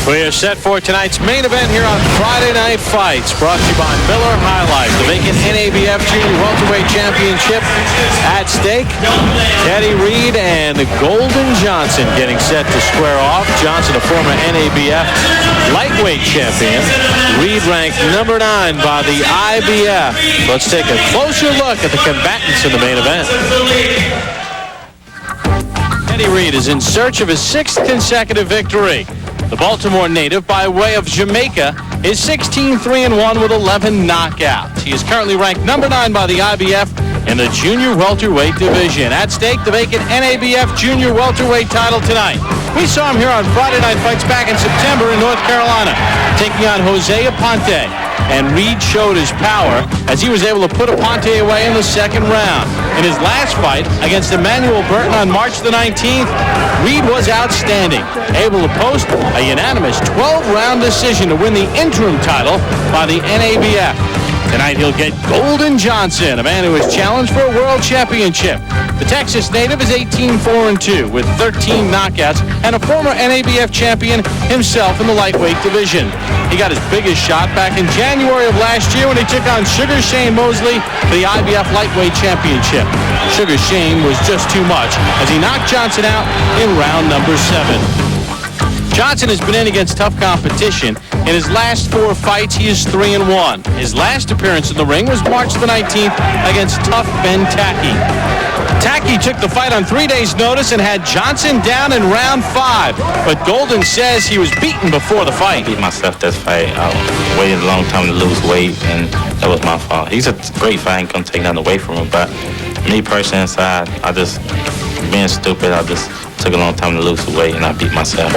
We are set for tonight's main event here on Friday Night Fights, brought to you by Miller High Life. The vacant NABF Junior Welterweight Championship at stake. Teddy Reid and Golden Johnson getting set to square off. Johnson, a former NABF lightweight champion. Reid ranked number 9 by the IBF. Let's take a closer look at the combatants in the main event. Teddy Reid is in search of his 6th consecutive victory. The Baltimore native, by way of Jamaica, is 16-3-1 with 11 knockouts. He is currently ranked number 9 by the IBF in the junior welterweight division. At stake, the vacant NABF junior welterweight title tonight. We saw him here on Friday Night Fights back in September in North Carolina, taking on Jose Aponte. And Reid showed his power as he was able to put Aponte away in the second round. In his last fight against Emmanuel Burton on March the 19th, Reid was outstanding, able to post a unanimous 12-round decision to win the interim title by the NABF. Tonight he'll get Golden Johnson, a man who has challenged for a world championship. The Texas native is 18-4-2 with 13 knockouts and a former NABF champion himself in the lightweight division. He got his biggest shot back in January of last year when he took on Sugar Shane Mosley for the IBF lightweight championship. Sugar Shane was just too much as he knocked Johnson out in round number 7. Johnson has been in against tough competition. In his last 4 fights, he is 3-1. His last appearance in the ring was March the 19th against tough Ben Tacky. Tacky took the fight on 3 days' notice and had Johnson down in round 5. But Golden says he was beaten before the fight. I beat myself this fight. I waited a long time to lose weight, and that was my fault. He's a great fight. I ain't gonna take nothing away from him, but me personally inside, being stupid, I just took a long time to lose the weight, and I beat myself.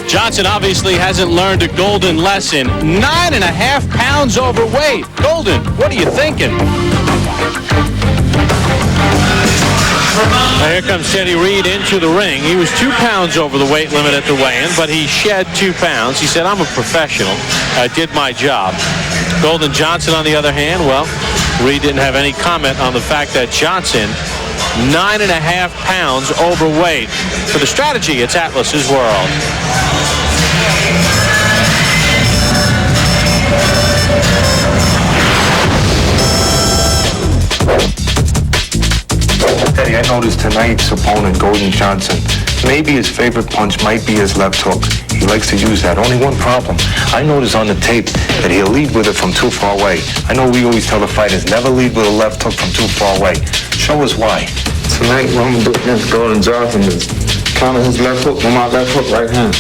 Johnson obviously hasn't learned a Golden lesson. 9.5 pounds overweight. Golden, what are you thinking? Now here comes Teddy Reid into the ring. He was 2 pounds over the weight limit at the weigh-in, but he shed 2 pounds. He said, I'm a professional. I did my job. Golden Johnson, on the other hand, well, Reid didn't have any comment on the fact that Johnson, 9.5 pounds overweight. For the strategy, it's Atlas's World. Teddy, I noticed tonight's opponent, Golden Johnson, maybe his favorite punch might be his left hook. He likes to use that. Only one problem. I noticed on the tape that he'll lead with it from too far away. I know we always tell the fighters, never lead with a left hook from too far away. Show us why. Tonight, what I'm doing against Golden Johnson is counter his left hook with my left hook right hand.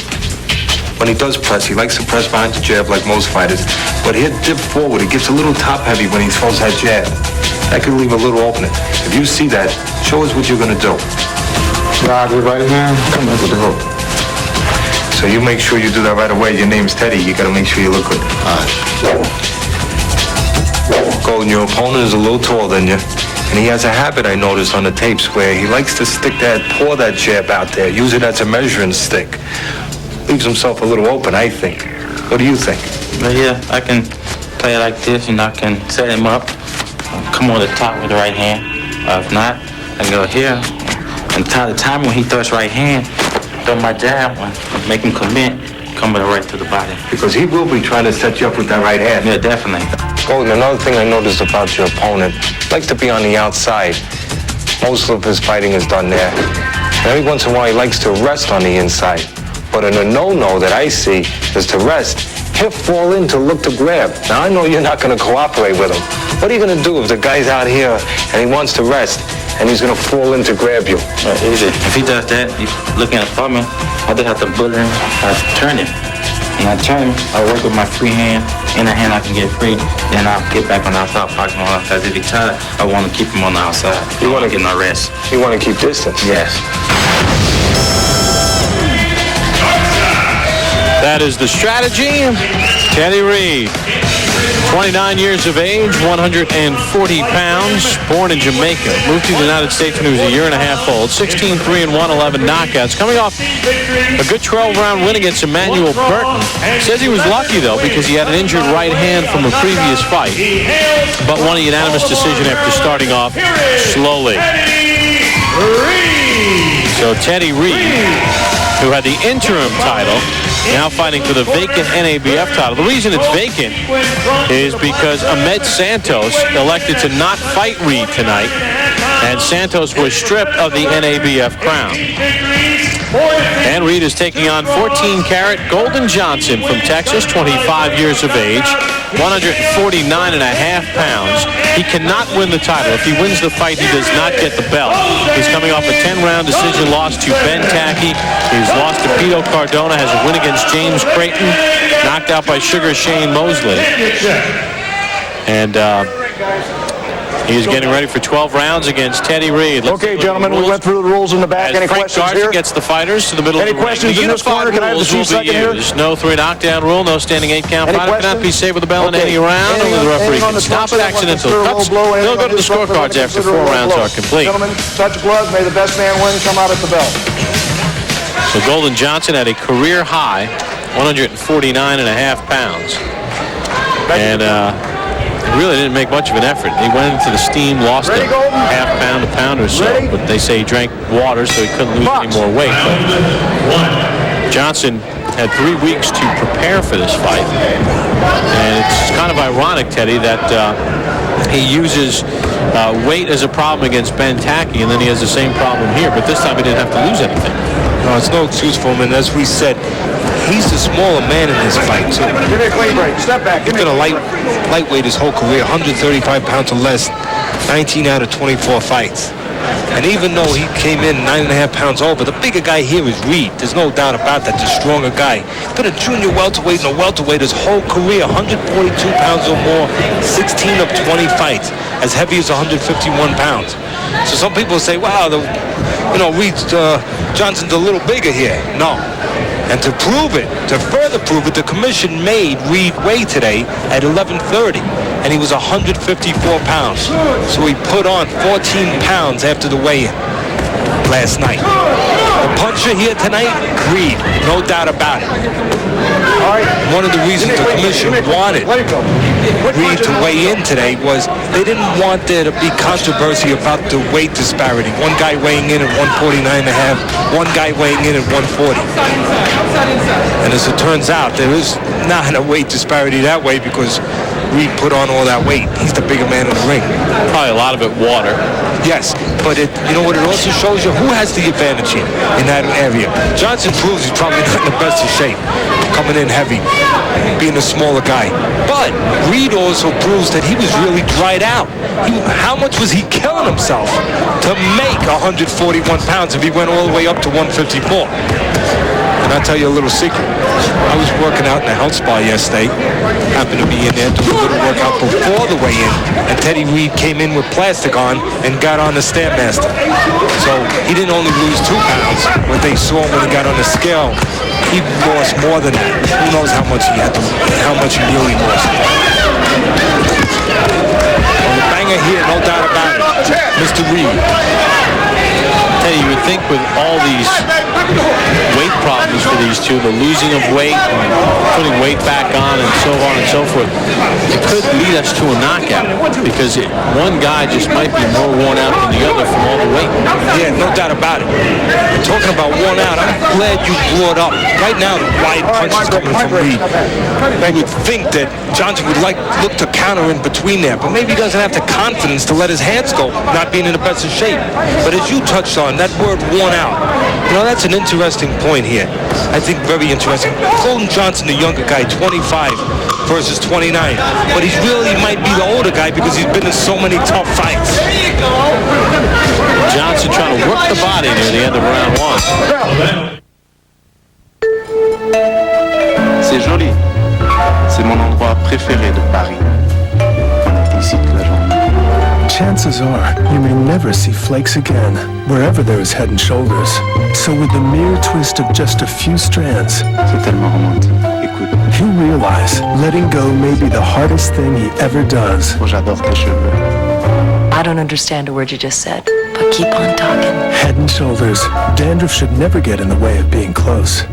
When he does press, he likes to press behind the jab like most fighters, but he'll dip forward. He gets a little top heavy when he throws that jab. That could leave a little opening. If you see that, show us what you're going to do. Ride with right hand, come in with the hook. So you make sure you do that right away. Your name's Teddy. You got to make sure you look good. All right. Golden, your opponent is a little taller than you. And he has a habit, I noticed on the tapes, where he likes to pour that jab out there, use it as a measuring stick. Leaves himself a little open, I think. What do you think? But yeah, I can play it like this, I can set him up, come on the top with the right hand. If not, I can go here, and the time when he throws right hand, throw my jab, make him commit, come with it right to the body. Because he will be trying to set you up with that right hand. Yeah, definitely. Golden, another thing I noticed about your opponent, likes to be on the outside. Most of his fighting is done there. And every once in a while, he likes to rest on the inside. But in a no-no that I see is to rest. He'll fall in to look to grab. Now, I know you're not going to cooperate with him. What are you going to do if the guy's out here and he wants to rest and he's going to fall in to grab you? Easy. If he does that, he's looking for me, I just have to bully him, I turn him. And I turn him, I work with my free hand. In the hand, I can get free. Then I'll get back on the outside pocket. Because if he tired, I want to keep him on the outside. You want to get no rest. You want to keep distance? Yes. That is the strategy. Teddy Reid, 29 years of age, 140 pounds, born in Jamaica, moved to the United States when he was a year and a half old, 16-3-1, 11 knockouts, coming off a good 12-round win against Emmanuel Burton. Says he was lucky, though, because he had an injured right hand from a previous fight, but won a unanimous decision after starting off slowly. So Teddy Reid who had the interim title, now fighting for the vacant NABF title. The reason it's vacant is because Ahmed Santos elected to not fight Reid tonight, and Santos was stripped of the NABF crown. And Reid is taking on 14-carat Golden Johnson from Texas, 25 years of age, 149.5 pounds. He cannot win the title. If he wins the fight, he does not get the belt. He's coming off a 10-round decision loss to Ben Tackey. He's lost to Pito Cardona, has a win against James Creighton, knocked out by Sugar Shane Mosley. And he's getting ready for 12 rounds against Teddy Reid. Okay, gentlemen, we went through the rules in the back. Any Frank questions Garza here? Gets the fighters to the middle Any of the ring. questions in this corner? Can I have the chief second here? No 3 knockdown rule, no standing 8-count Any fighter. Cannot be questions? saved with a bell in Okay. any round. Only the referee can stop it. Accidental cuts. They'll go to the scorecards after 4 rounds are complete. Gentlemen, touch blood. May the best man win. Come out at the bell. So Golden Johnson had a career high, 149.5 pounds. And really didn't make much of an effort. He went into the steam, lost a half pound, a pound or so, but they say he drank water, so he couldn't lose any more weight. But Johnson had 3 weeks to prepare for this fight, and it's kind of ironic, Teddy, that he uses weight as a problem against Ben Tackey, and then he has the same problem here, but this time he didn't have to lose anything. No, it's no excuse for him, and as we said, he's the smaller man in this fight, too. Give me a clean break. Step back. He's been a lightweight his whole career, 135 pounds or less, 19 out of 24 fights. And even though he came in 9.5 pounds over, the bigger guy here is Reid. There's no doubt about that, the stronger guy. He's been a junior welterweight and a welterweight his whole career, 142 pounds or more, 16 of 20 fights, as heavy as 151 pounds. So some people say, wow, Reid Johnson's a little bigger here. No. And to further prove it, the commission made Reid weigh today at 11:30, and he was 154 pounds. So he put on 14 pounds after the weigh-in last night. The puncher here tonight, Reid, no doubt about it. All right. One of the reasons the commission wanted Reid to weigh in today was they didn't want there to be controversy about the weight disparity. One guy weighing in at 149.5, one guy weighing in at 140. And as it turns out, there is not a weight disparity that way because Reid put on all that weight. He's the bigger man in the ring. Probably a lot of it water. Yes, but you know what it also shows you? Who has the advantage here in that area? Johnson proves he's probably not in the best of shape, coming in heavy, being a smaller guy. But Reid also proves that he was really dried out. How much was he killing himself to make 141 pounds if he went all the way up to 154? And I'll tell you a little secret. I was working out in a health spa yesterday. Happened to be in there doing a little workout before the weigh-in. And Teddy Reid came in with plastic on and got on the Stairmaster. So he didn't only lose 2 pounds. What they saw when he got on the scale, he lost more than that. Who knows how much he really lost. Well, the banger here, no doubt about it. Mr. Reid. Teddy, you would think with all these weight problems for these two, the losing of weight and putting weight back on and so on and so forth, it could lead us to a knockout because one guy just might be more worn out than the other from all the weight. Yeah, no doubt about it. And talking about worn out, I'm glad you brought up. Right now, the wide punches coming from Reid. I would think that Johnson would look to counter in between there, but maybe he doesn't have the confidence to let his hands go, not being in the best of shape. But as you touched on, that word worn out, that's an interesting point here. I think very interesting. Golden Johnson, the younger guy, 25 versus 29. But he really might be the older guy because he's been in so many tough fights. Johnson trying to work the body near the end of round 1. C'est joli. C'est mon endroit préféré de Paris. On était ici toute la journée. Chances are you may never see Flakes again, wherever there is Head and Shoulders. So with the mere twist of just a few strands, C'est tellement romantique. Écoute, he'll realize letting go may be the hardest thing he ever does. moi j'adore tes cheveux. I don't understand a word you just said, but keep on talking. Head and Shoulders. Dandruff should never get in the way of being close.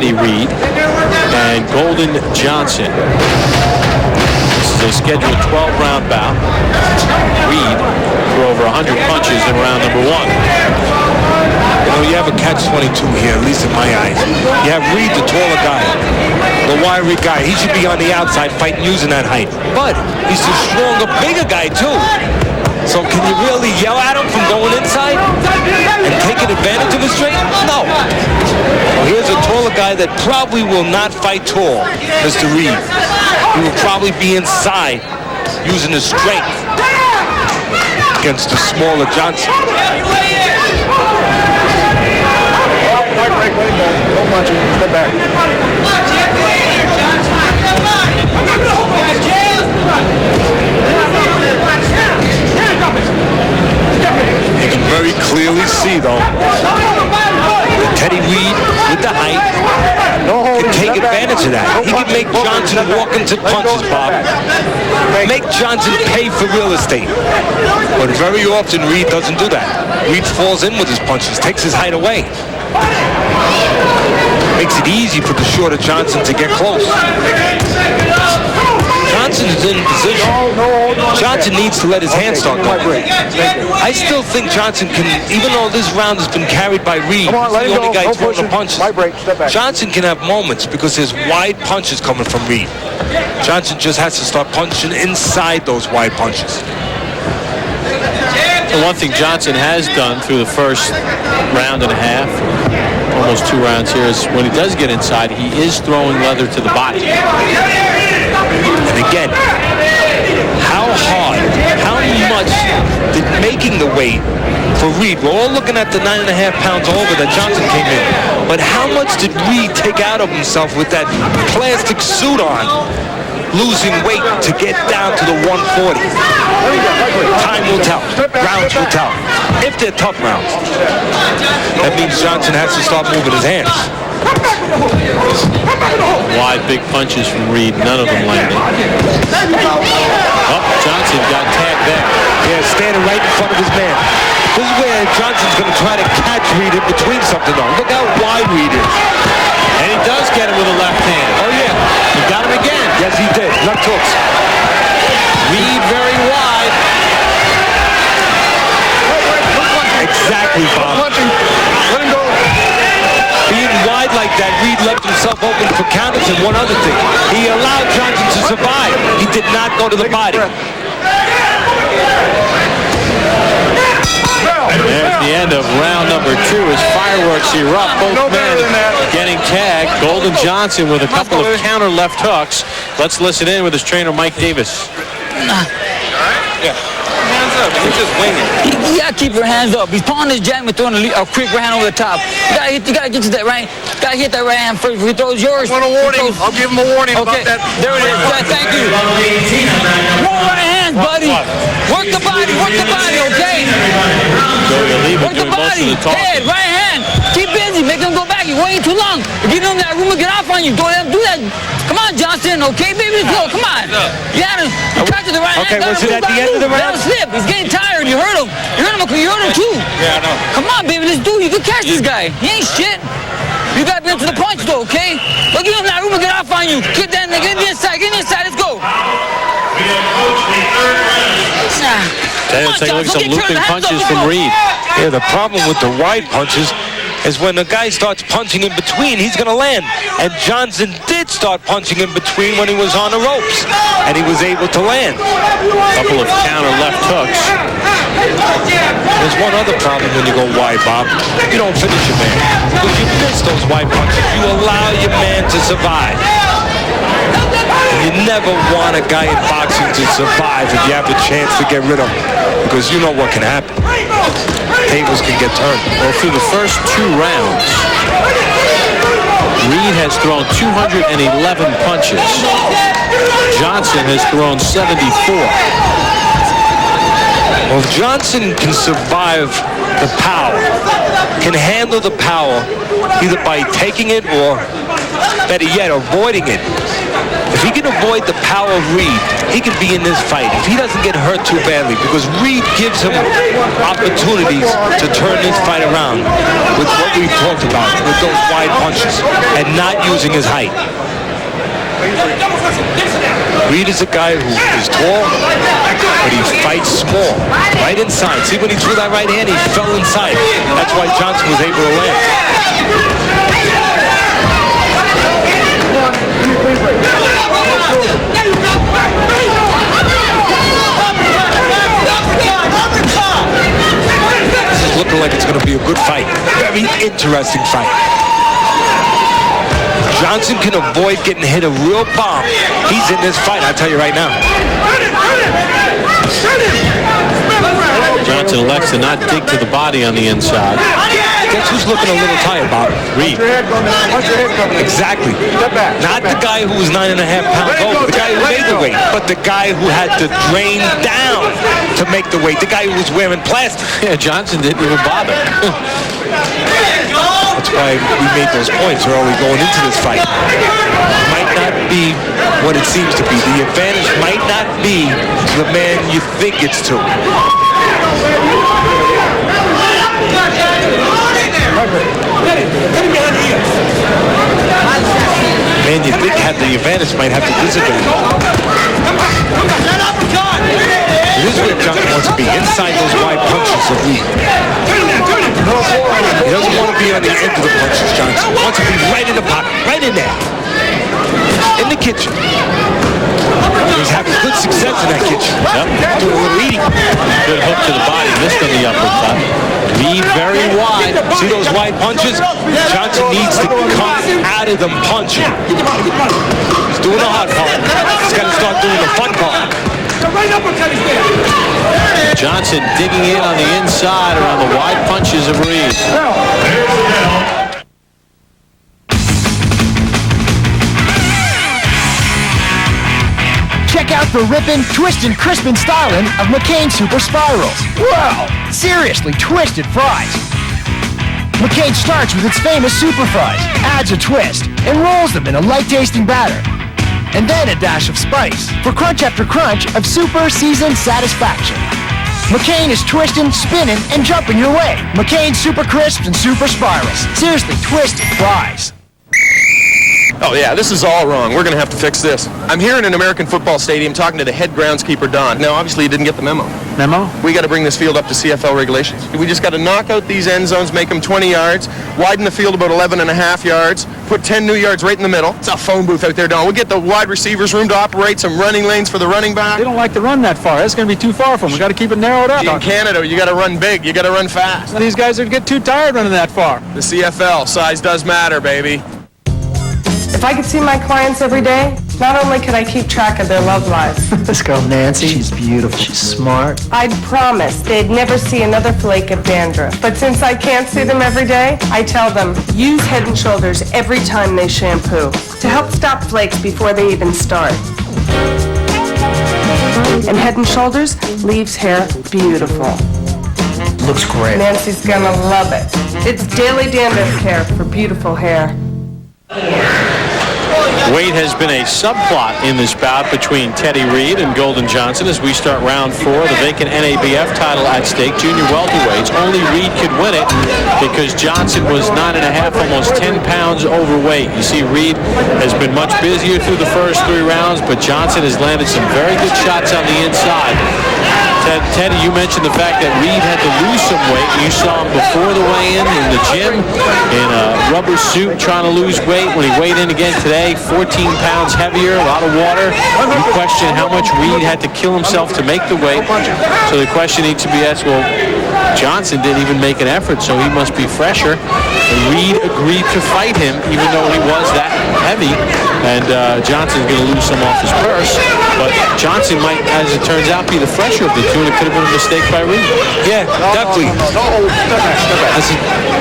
Teddy Reid and Golden Johnson. This is a scheduled 12-round bout. Reid threw over 100 punches in round number 1. You know, you have a catch-22 here, at least in my eyes. You have Reid, the taller guy, the wiry guy. He should be on the outside fighting using that height. But he's the stronger, bigger guy, too. So can you really yell at him from going inside and taking advantage of his strength? No. Well, here's a taller guy that probably will not fight tall, Mr. Reid. He will probably be inside using his strength against the smaller Johnson. Don't punch him. Step back. You can very clearly see, though, that Teddy Reid, with the height, can take advantage of that. He can make Johnson walk into punches, Bob. Make Johnson pay for real estate. But very often, Reid doesn't do that. Reid falls in with his punches, takes his height away. Makes it easy for the shorter Johnson to get close. Johnson is in position. Johnson needs to let his hands start going. I still think Johnson can, even though this round has been carried by Reid, he's the only guy throwing the punches. Johnson can have moments because there's wide punches coming from Reid. Johnson just has to start punching inside those wide punches. The one thing Johnson has done through the first round and a half, almost 2 rounds here, is when he does get inside, he is throwing leather to the body. And again, how hard, how much did making the weight for Reid, we're all looking at the 9.5 pounds over that Johnson came in, but how much did Reid take out of himself with that plastic suit on, losing weight to get down to the 140? Time will tell. Rounds will tell. If they're tough rounds. That means Johnson has to start moving his hands. Wide, big punches from Reid, none of them landing. Oh, Johnson got tagged there. Yeah, standing right in front of his man. This is where Johnson's going to try to catch Reid in between something, though. Look how wide Reid is. And he does get him with a left hand. Oh, yeah. He got him again. Yes, he did. Left hooks. Reid very wide. Exactly, Bob. Let him go. Being wide like that, Reid left himself open for counters. And one other thing, he allowed Johnson to survive. He did not go to the body. And there's the end of round number 2 as fireworks erupt. Both men getting tagged. Golden Johnson with a couple of counter left hooks. Let's listen in with his trainer, Mike Davis. Yeah. Hands up. He's just winging. You gotta keep your hands up. He's pulling his jack and throwing a quick right hand over the top. You gotta get to that right. Gotta hit that right hand first. If he throws yours. I want a warning. I'll give him a warning about that. There it is. Yeah, thank you. More right hands, buddy. Work the body. Work the body, okay? Work the body. Head, right hand. Keep busy. Make him go back. You're waiting too long. Give him that room to get off on you. Don't let him do that. Come on, Johnson. Okay, baby. Let's go. Come on. You gotta catch the right hand. Okay, was it at the end of the round? Let him slip. He's getting tired. You hurt him. You hurt him. You hurt him too. Yeah, I know. Come on, baby. Let's do it. You can catch this guy. He ain't shit. You gotta be into the punch though, okay? Look, give him that room to get off on you. Get that nigga. Get in the inside. Get in the inside. Let's go. Let's take a look at some looping punches from Reid. Yeah, the problem with the wide punches is when the guy starts punching in between, he's going to land. And Johnson did start punching in between when he was on the ropes, and he was able to land. A couple of counter left hooks. There's one other problem when you go wide, Bob. You don't finish your man. Because you miss those wide punches. You allow your man to survive. And you never want a guy in boxing to survive if you have the chance to get rid of him. Because you know what can happen. Tables can get turned. Well, through the first 2 rounds, Reid has thrown 211 punches. Johnson has thrown 74. Well, if Johnson can survive the power, can handle the power, either by taking it or better yet, avoiding it. If he can avoid the power of Reid, he can be in this fight. If he doesn't get hurt too badly, because Reid gives him opportunities to turn this fight around with what we've talked about, with those wide punches, and not using his height. Reid is a guy who is tall, but he fights small, right inside. See, when he threw that right hand, he fell inside. That's why Johnson was able to land. This is looking like it's going to be a good fight. Very interesting fight. Johnson can avoid getting hit a real bomb. He's in this fight, I'll tell you right now. Johnson elects to not dig to the body on the inside. Guess who's looking a little tired, Bob? Reid. Exactly. Not the guy who was 9.5 pounds over, the guy who made the weight, but the guy who had to drain down to make the weight, the guy who was wearing plastic. Yeah, Johnson didn't even bother. That's why we made those points early going into this fight. Might not be what it seems to be. The advantage might not be the man you think it's to. Man you think had the advantage might have to dissipate. This is where Johnson wants to be, inside those wide punches of Reid. He doesn't want to be on the end of the punches, Johnson. He wants to be right in the pocket, right in there. In the kitchen. He's having good success in that kitchen. Yep. Doing a little eating. Good hook to the body, missed on the uppercut. Reid very wide. See those wide punches? Johnson needs to come out of them punching. He's doing the hard part. He's got to start doing the fun part. Johnson digging in on the inside around the wide punches of Reid. Check out the rippin', twistin', crispin' styling of McCain Super Spirals. Wow! Seriously twisted fries. McCain starts with its famous super fries, adds a twist, and rolls them in a light-tasting batter. And then a dash of spice for crunch after crunch of super seasoned satisfaction. McCain is twisting, spinning, and jumping your way. McCain Super Crisps and Super Spirals. Seriously twisted fries. Oh, yeah, this is all wrong. We're going to have to fix this. I'm here in an American football stadium talking to the head groundskeeper, Don. Now, obviously, you didn't get the memo. Memo? We got to bring this field up to CFL regulations. We just got to knock out these end zones, make them 20 yards, widen the field about 11.5 yards, put 10 new yards right in the middle. It's a phone booth out there, Don. We'll get the wide receivers room to operate, some running lanes for the running back. They don't like to run that far. That's going to be too far for them. We got to keep it narrowed up. In Canada, you got to run big. You got to run fast. These guys would get too tired running that far. The CFL, size does matter, baby. If I could see my clients every day, not only could I keep track of their love lives. Let's go, Nancy. She's beautiful. She's smart. I'd promise they'd never see another flake of dandruff. But since I can't see them every day, I tell them, use Head & Shoulders every time they shampoo to help stop flakes before they even start. And Head & Shoulders leaves hair beautiful. Looks great. Nancy's gonna love it. It's daily dandruff care for beautiful hair. Weight has been a subplot in this bout between Teddy Reid and Golden Johnson as we start round 4. The vacant NABF title at stake. Junior welterweights. Only Reid could win it because Johnson was 9.5, almost 10 pounds overweight. You see, Reid has been much busier through the first 3 rounds, but Johnson has landed some very good shots on the inside. Teddy, you mentioned the fact that Reid had to lose some weight. You saw him before the weigh-in in the gym in a rubber suit trying to lose weight. When he weighed in again today, 14 pounds heavier, a lot of water. You question how much Reid had to kill himself to make the weight. So the question needs to be asked, well, Johnson didn't even make an effort, so he must be fresher. And Reid agreed to fight him, even though he was that heavy. And Johnson's going to lose some off his purse. But Johnson might, as it turns out, be the fresher of the two, and it could have been a mistake by Reid. Yeah, definitely.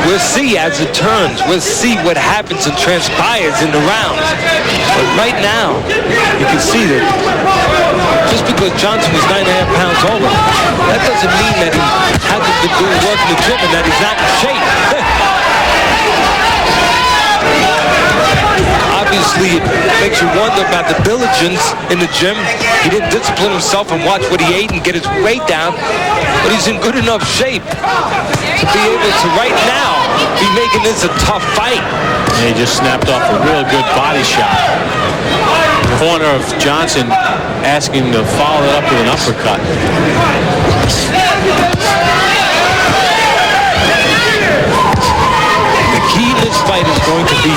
We'll see as it turns. We'll see what happens and transpires in the rounds. But right now, you can see that just because Johnson was 9.5 pounds over, that doesn't mean that he hasn't been doing work in the gym and that he's not in shape. I'll obviously it makes you wonder about the diligence in the gym. He didn't discipline himself and watch what he ate and get his weight down, but he's in good enough shape to be able to right now be making this a tough fight. And he just snapped off a real good body shot. Corner of Johnson asking him to follow it up with an uppercut. The key in this fight is going to be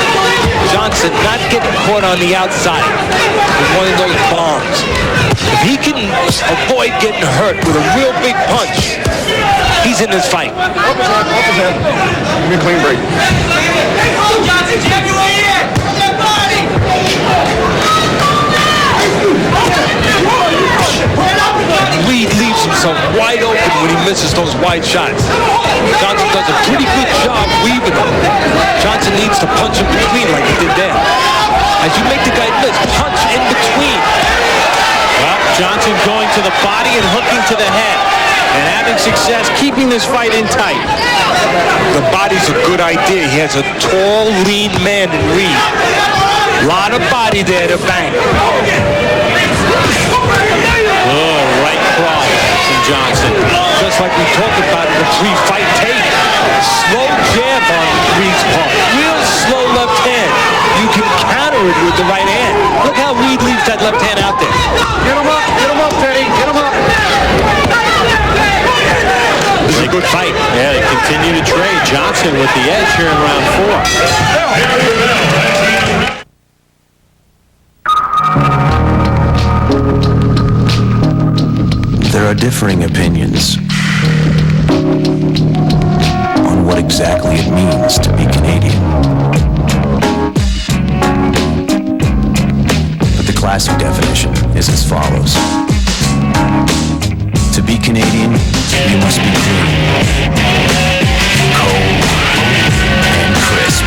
Johnson not getting caught on the outside with one of those bombs. If he can avoid getting hurt with a real big punch, he's in this fight. Up his head. Give me a clean break. Johnson, jab you right here! From that body! Reid leaves himself wide open when he misses those wide shots. Johnson does a pretty good job weaving them. Johnson needs to punch in between like he did there. As you make the guy miss, punch in between. Well, Johnson going to the body and hooking to the head. And having success keeping this fight in tight. The body's a good idea. He has a tall, lean man in Reid. A lot of body there to bang. Oh, right cross from Johnson. Just like we talked about in the pre-fight tape. Slow jab on Reid's part. Real slow left hand. You can counter it with the right hand. Look how Reid leaves that left hand out there. Get him up, Teddy, get him up. This is a good fight. Yeah, they continue to trade. Johnson with the edge here in round 4. There are differing opinions on what exactly it means to be Canadian. But the classic definition is as follows. To be Canadian, you must be clean, cold, and crisp.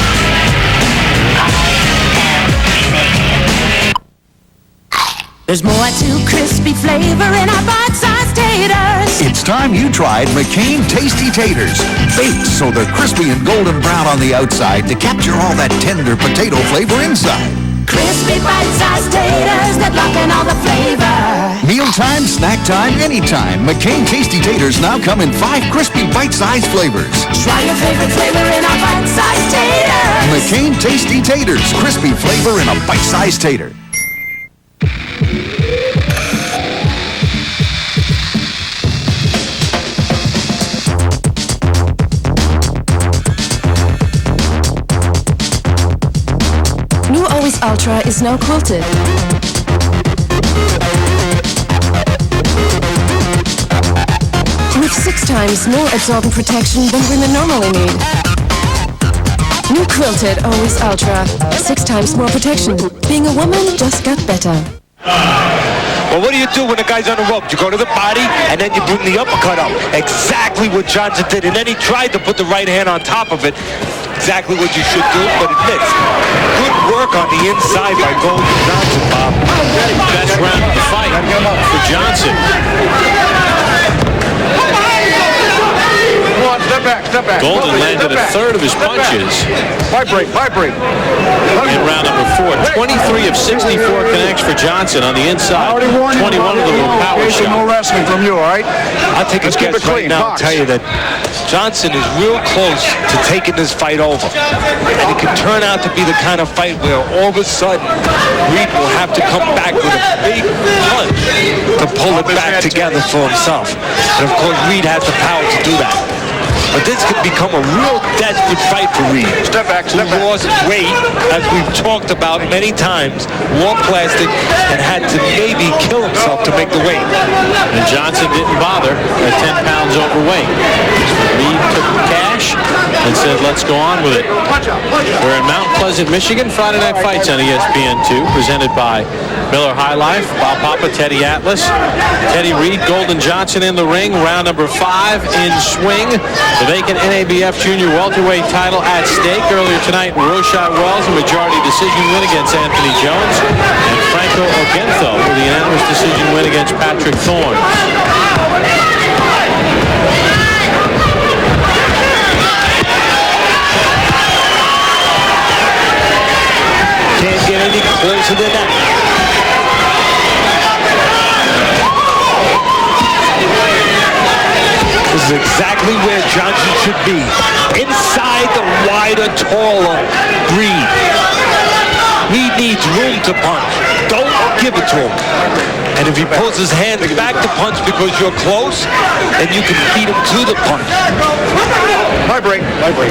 There's more to crispy flavor in our bite-sized taters. It's time you tried McCain Tasty Taters. Baked so they're crispy and golden brown on the outside to capture all that tender potato flavor inside. Crispy bite-sized taters that lock in all the flavor. Mealtime, snack time, anytime. McCain Tasty Taters now come in 5 crispy bite-sized flavors. Try your favorite flavor in our bite-sized taters. McCain Tasty Taters. Crispy flavor in a bite-sized tater. Always Ultra is now quilted. With 6 times more absorbent protection than women normally need. New quilted Always Ultra. 6 times more protection. Being a woman just got better. Well, what do you do when the guy's on the rope? You go to the body, and then you bring the uppercut up. Exactly what Johnson did. And then he tried to put the right hand on top of it. Exactly what you should do, but it missed. Good work on the inside by Golden Johnson, Bob. Best round of the fight for Johnson. Come on, step back. Golden landed a third of his punches. Vibrate. In round number 4, 23 of 64 connects for Johnson on the inside. 21 of them were power shots. No wrestling from you, all right? I'll take a guess right now and tell you that Johnson is real close to taking this fight over. And it can turn out to be the kind of fight where all of a sudden Reid will have to come back with a big punch to pull it back together for himself. And of course, Reid has the power to do that. But this could become a real desperate fight for Reid. Step back. Lost weight, as we've talked about many times, wore plastic, and had to maybe kill himself to make the weight. And Johnson didn't bother at 10 pounds overweight. Reid took cash and said, let's go on with it. We're in Mount Pleasant, Michigan. Friday Night Fights on ESPN2, presented by Miller High Life, Bob Papa, Teddy Atlas, Teddy Reid, Golden Johnson in the ring. Round number 5 in swing. The vacant NABF junior welterweight title at stake. Earlier tonight, Rashad Wells, a majority decision win against Anthony Jones, and Franco Ogentho with the unanimous decision win against Patrick Thorne. Can't get getting closer than that. This is exactly where Johnson should be. Inside the wider, taller Reid. Reid needs room to punch. Don't give it to him. And if he pulls his hand back to punch because you're close, then you can feed him to the punch.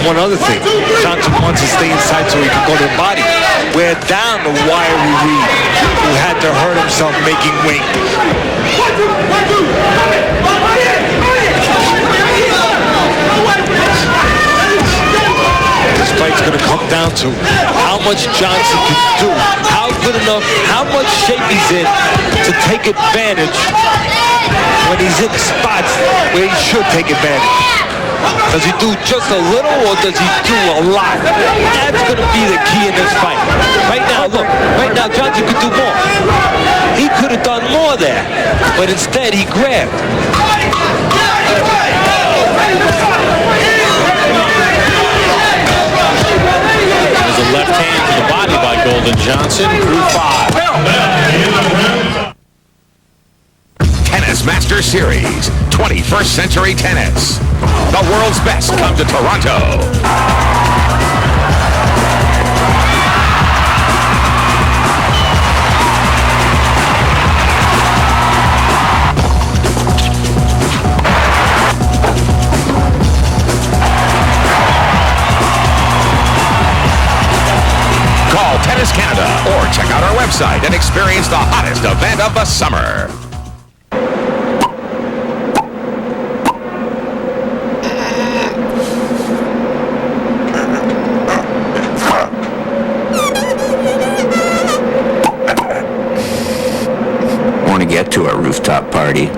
One other thing, Johnson wants to stay inside so he can go to the body. Wear down the wiry Reid, who had to hurt himself making weight. This fight's going to come down to how much Johnson can do, how good enough, how much shape he's in to take advantage when he's in spots where he should take advantage. Does he do just a little or does he do a lot? That's going to be the key in this fight. Right now, look, right now Johnson could do more. He could have done more there, but instead he grabbed. There's a left hand to the body by Golden Johnson through 5. Tennis Master Series, 21st Century Tennis. The world's best come to Toronto. Call Tennis Canada or check out our website and experience the hottest event of the summer. Want to get to our rooftop party?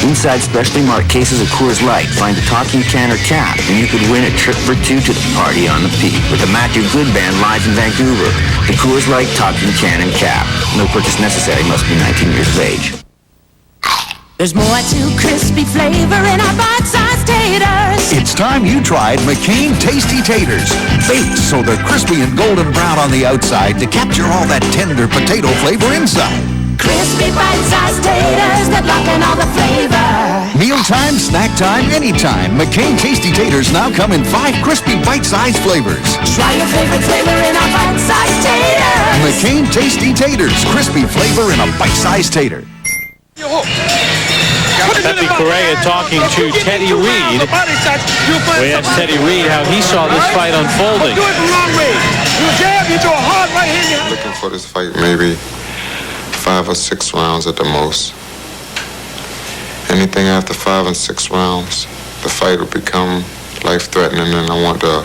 Inside specially marked cases of Coors Light, find a talking can or cap, and you could win a trip for two to the party on the Peak with the Matthew Good Band live in Vancouver. The Coors Light talking can and cap. No purchase necessary. Must be 19 years of age. There's more to crispy flavor in our bite-sized taters. It's time you tried McCain Tasty Taters. Baked so they're crispy and golden brown on the outside to capture all that tender potato flavor inside. Crispy bite-sized taters that lock in all the flavor. Mealtime, snack time, anytime. McCain Tasty Taters now come in 5 crispy bite-sized flavors. Try your favorite flavor in our bite-sized taters. McCain Tasty Taters. Crispy flavor in a bite-sized tater. Pepe Correa talking to Teddy Reid. We asked Teddy Reid how he saw this fight unfolding. Looking for this fight maybe 5 or 6 rounds at the most. Anything after 5 and 6 rounds, the fight will become life-threatening, and I want the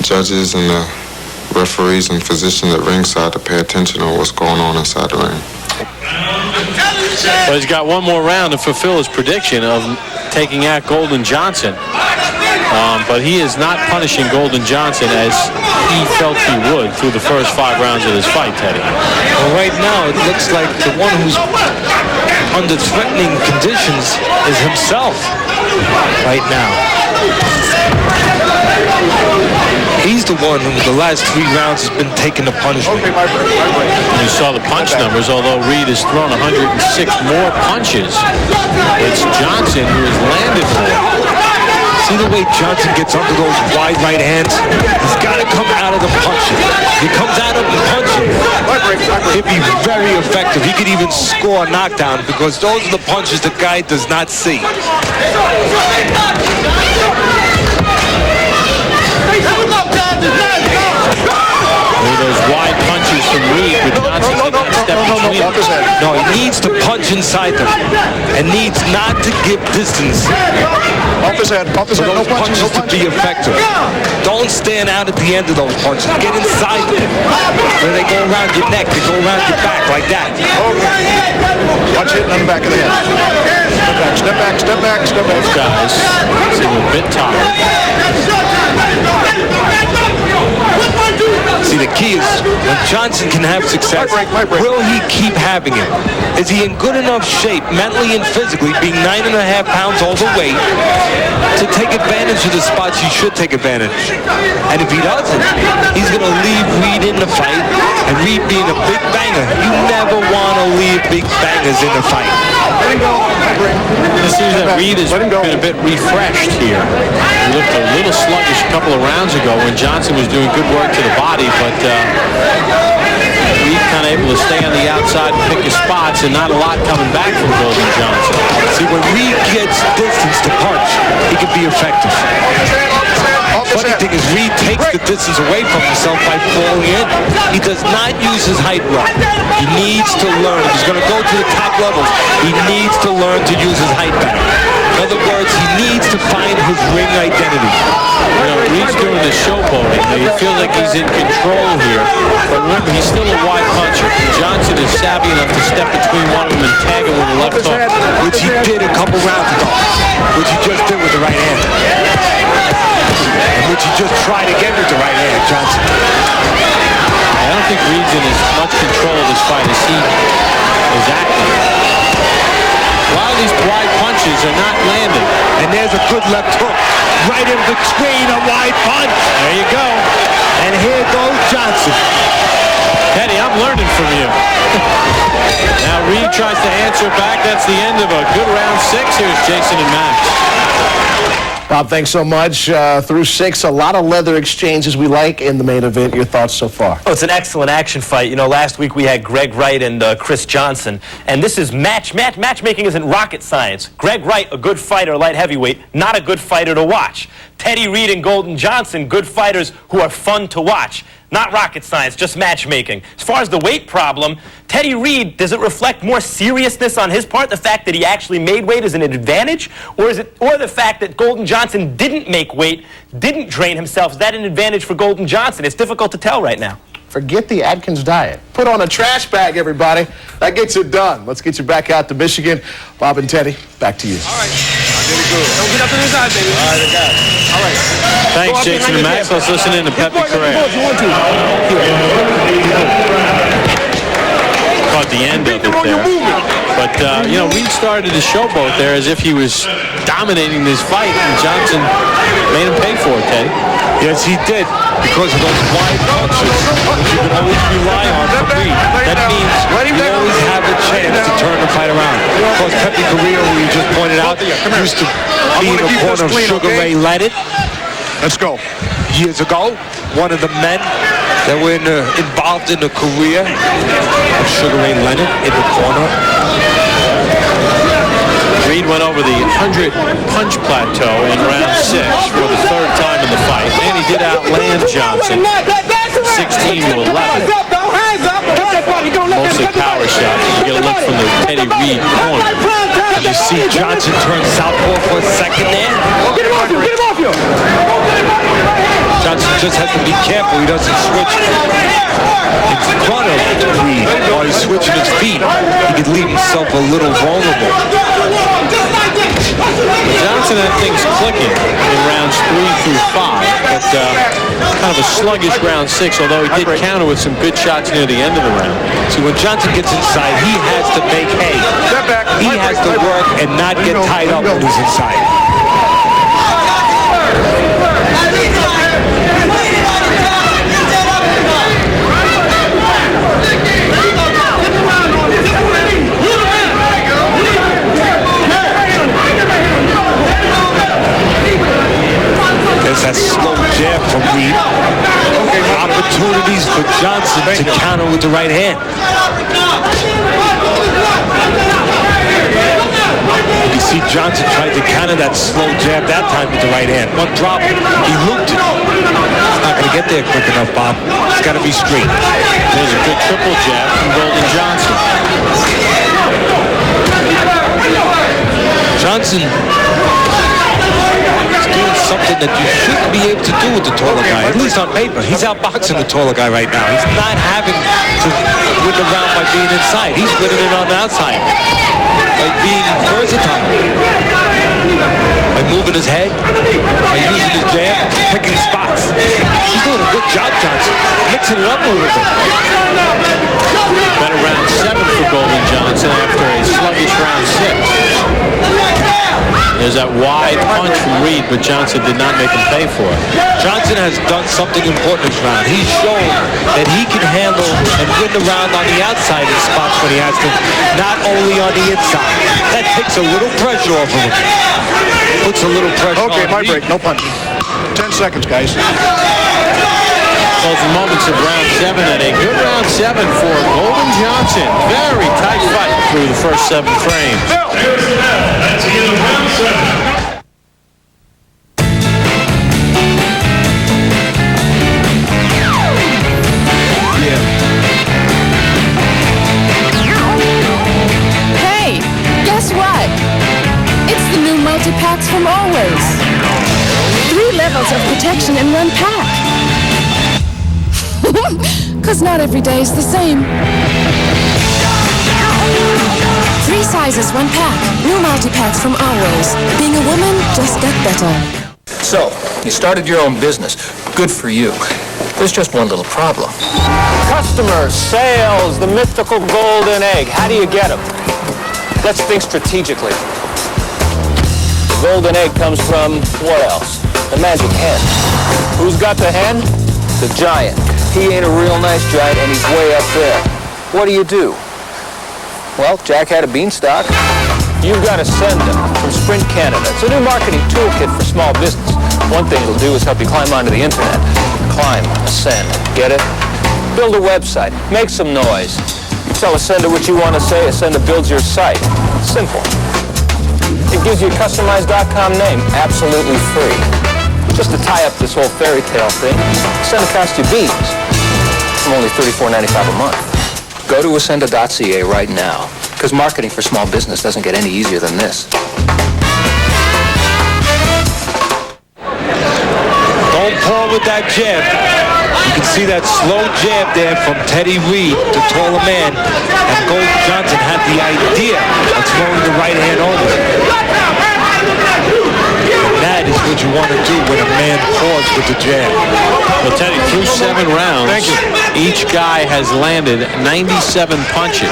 judges and the referees and physicians at ringside to pay attention to what's going on inside the ring. Well, he's got one more round to fulfill his prediction of taking out Golden Johnson. But he is not punishing Golden Johnson as he felt he would through the first 5 rounds of this fight, Teddy. Well, right now, it looks like the one who's under threatening conditions is himself right now. He's the one who the last 3 rounds has been taking the punishment. You saw the punch numbers, although Reid has thrown 106 more punches. It's Johnson who has landed more. See the way Johnson gets under those wide right hands? He's got to come out of the punches. He comes out of the punches. He'd be very effective. He could even score a knockdown because those are the punches the guy does not see. Those wide punches from Reid, but Johnson can't step between them. No, he needs to punch inside them and needs not to give distance. Off his head, for those punches to be effective. Don't stand out at the end of those punches. Get inside them. Where they go around your neck, they go around your back like that. Watch hitting on the back of the head. Step back, step back, step back, step back. Both guys seem a bit tired. See, the key is when Johnson can have success, will he keep having it? Is he in good enough shape, mentally and physically, being 9.5 pounds overweight, to take advantage of the spots he should take advantage? And if he doesn't, he's going to leave Reid in the fight, and Reid being a big banger, you never want to leave big bangers in the fight. It seems that Reid has been a bit refreshed here. He looked a little sluggish a couple of rounds ago when Johnson was doing good work to the body, but Reid kind of able to stay on the outside and pick his spots, and not a lot coming back from Golden Johnson. See, when Reid gets distance to punch, he can be effective. Funny thing is, Reid takes the distance away from himself by falling in. He does not use his height well. He needs to learn. If he's going to go to the top levels, he needs to learn to use his height better. In other words, he needs to find his ring identity. You know, Reid's doing the showboating. He feels like he's in control here. But remember, he's still a wide puncher. Johnson is savvy enough to step between one of them and tag him with a left hook. Which he did a couple rounds ago. Which he just did with the right hand. Which he just tried again with the right hand, Johnson. I don't think Reid's in as much control of this fight as he is acting. A lot of these wide punches are not landing. And there's a good left hook. Right in between, a wide punch. There you go. And here goes Johnson. Teddy, I'm learning from you. Now Reid tries to answer back. That's the end of a good round 6. Here's Jason and Max. Bob, thanks so much. Through 6, a lot of leather exchanges we like in the main event. Your thoughts so far? Oh, it's an excellent action fight. You know, last week we had Greg Wright and Chris Johnson, and this is matchmaking isn't rocket science. Greg Wright, a good fighter, light heavyweight, not a good fighter to watch. Teddy Reid and Golden Johnson, good fighters who are fun to watch. Not rocket science, just matchmaking. As far as the weight problem, Teddy Reid, does it reflect more seriousness on his part, the fact that he actually made weight is an advantage? Or the fact that Golden Johnson didn't make weight, didn't train himself, is that an advantage for Golden Johnson? It's difficult to tell right now. Forget the Atkins diet. Put on a trash bag, everybody. That gets it done. Let's get you back out to Michigan. Bob and Teddy, back to you. All right. I did it good. Don't get up to the side, baby. All right, I got it. All right. Thanks, Jason and Max. Let's listen in to Pepe Correa. Caught the end of it there. But, you know, Reid started his showboat there as if he was dominating this fight, and Johnson made him pay for it, Teddy. Yes, he did. Because of those wide punches, which you can always rely on from Reid. That means you always have a chance to turn the fight around. Of course, Pepe Correa, who you just pointed out, used to be in the corner of Sugar Ray Leonard. Let's go. Years ago, one of the men that were involved in the career of Sugar Ray Leonard in the corner. Reid went over the 100-punch plateau in round 6 for the 3rd time in the fight, and he did outland Johnson 16 to 11. Mostly power shots. You get a look from the Teddy Reid corner. Did you see Johnson turn southpaw for a second there? Get him off you! Get him off you! Johnson just has to be careful he doesn't switch in front of Reid while he's switching his feet. He could leave himself a little vulnerable. Johnson had things clicking in rounds 3 through 5, but kind of a sluggish round 6, although he did counter with some good shots near the end of the round. See, when Johnson gets inside, he has to make hay. He has to work and not get tied up when he's inside. There's that slow jab from Reid. Opportunities for Johnson to counter with the right hand. You see Johnson tried to counter that slow jab that time with the right hand. One drop, he looped it. He's not going to get there quick enough, Bob. It's got to be straight. There's a good triple jab from Golden Johnson. Johnson is doing something that you shouldn't be able to do with the taller guy, at least on paper. He's outboxing the taller guy right now. He's not having to win the round by being inside. He's winning it on the outside. By being versatile. By moving his head. By using his jab. Picking spots. He's doing a good job, Johnson. Mixing it up a little bit. Better round 7 for Golden Johnson after a sluggish round 6. There's that wide punch from Reid, but Johnson did not make him pay for it. Johnson has done something important this round. He's shown that he can handle and win the round on the outside in spots when he has to, not only on the inside. That takes a little pressure off of him. Puts a little pressure on Okay, my Reid. break. No punching. 10 seconds, guys. Closing moments of round 7 and a good round 7 for Golden Johnson. Very tight fight through the first 7 frames. That's the end of round 7. Hey, guess what? It's the new multi-packs from Always. 3 levels of protection in 1 pack. 'Cause not every day is the same. 3 sizes, 1 pack. New multi-packs from Always. Being a woman just got better. So, you started your own business. Good for you. There's just one little problem. Customers, sales, the mythical golden egg. How do you get them? Let's think strategically. The golden egg comes from what else? The magic hen. Who's got the hen? The giant. He ain't a real nice giant, and he's way up there. What do? Well, Jack had a beanstalk. You've got to send them from Sprint Canada. It's a new marketing toolkit for small business. One thing it'll do is help you climb onto the internet. Climb, ascend. Get it? Build a website. Make some noise. Tell a sender what you want to say. A sender builds your site. Simple. It gives you a customized.com name, absolutely free. Just to tie up this whole fairy tale thing, send across your beans. I'm only $34.95 a month. Go to ascenda.ca right now, because marketing for small business doesn't get any easier than this. Don't pull with that jab. You can see that slow jab there from Teddy Reid, the taller man. And Golden Johnson had the idea of throwing the right hand over. And that is what you want to do when a man pulls with the jab. Well, Teddy, through 7 rounds, each guy has landed 97 punches.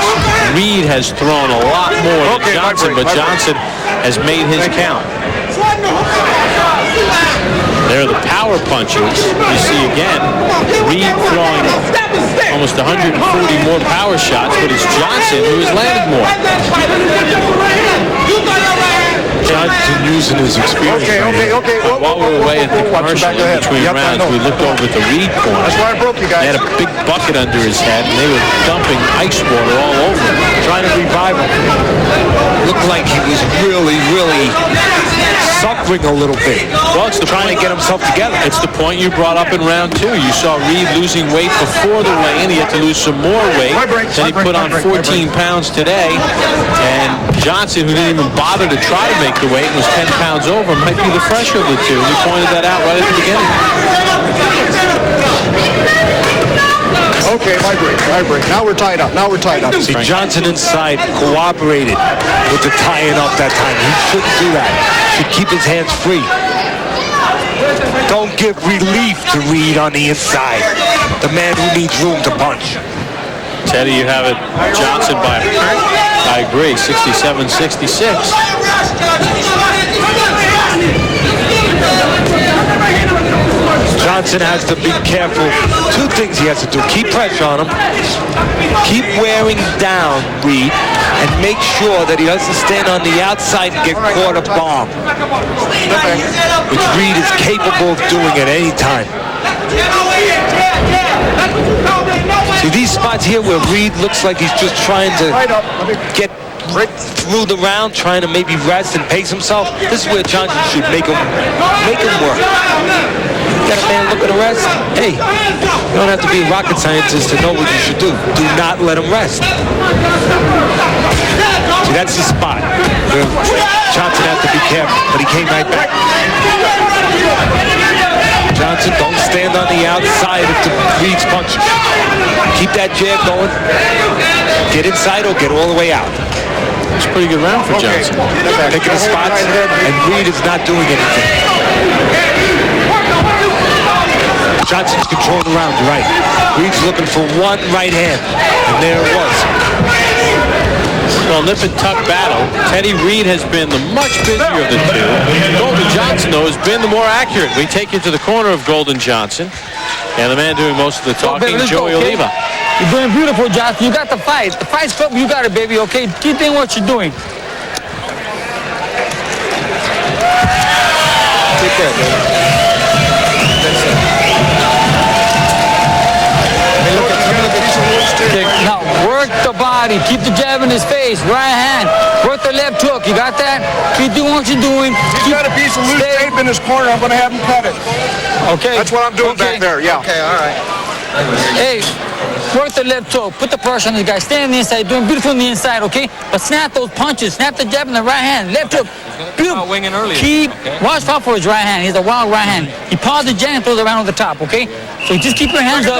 Reid has thrown a lot more than Johnson, but Johnson has made his count. There are the power punches. You see again, Reid throwing almost 140 more power shots, but it's Johnson who has landed more. Johnson using his experience. Okay. While we were away at the commercial in between rounds, we looked over at the Reid corner. That's why I broke you guys. They had a big bucket under his head, and they were dumping ice water all over him, Trying to revive him. Looked like he was really suffering a little bit. Well, it's trying to get himself together. It's the point you brought up in round 2. You saw Reid losing weight before the weigh-in. He had to lose some more weight. Then he put on 14 pounds today. And Johnson, who didn't even bother to try to make the weight, was 10 pounds over, might be the fresher of the two. We pointed that out right at the beginning. Okay, my break. Now we're tied up. See, Johnson inside cooperated with the tying up that time. He shouldn't do that. Should keep his hands free. Don't give relief to Reid on the inside. The man who needs room to punch. Teddy, you have it. Johnson by, I agree, 67-66. Johnson has to be careful. 2 things he has to do. Keep pressure on him. Keep wearing down Reid. And make sure that he doesn't stand on the outside and get caught a bomb. Which Reid is capable of doing at any time. See these spots here where Reid looks like he's just trying to get through the round, trying to maybe rest and pace himself. This is where Johnson should make him work. Got a man looking to rest. Hey, you don't have to be a rocket scientist to know what you should do. Do not let him rest. See, that's the spot where Johnson has to be careful, but he came right back. Johnson, don't stand on the outside of Reid's punches. Keep that jab going. Get inside or get all the way out. It's a pretty good round for Johnson. Picking his spots, and Reid is not doing anything. Johnson's controlling the round, right. Reid's looking for one right hand, and there it was. Well, nip and tuck battle. Teddy Reid has been the much busier of the two. Golden Johnson, though, has been the more accurate. We take you to the corner of Golden Johnson. And the man doing most of the talking, Joey Oliva. You're doing beautiful, Johnson. You got the fight. The fight's up. You got it, baby, okay? Keep doing what you're doing. Take care, baby. That's it. Now, work the body. Keep the jab in his face. Right hand. Work the left hook. You got that? Keep doing what you're doing. He's got a piece of loose tape in his corner. I'm going to have him cut it. Okay. That's what I'm doing back there, yeah. Okay, all right. Hey, work the left toe. Put the pressure on this guy. Stay on the inside. Doing beautiful on the inside, okay? But snap those punches. Snap the jab in the right hand. Left hook. Beautiful. Watch out for his right hand. He's a wild right hand. He paused the jab and throws it right on the top, okay? So just keep your hands up.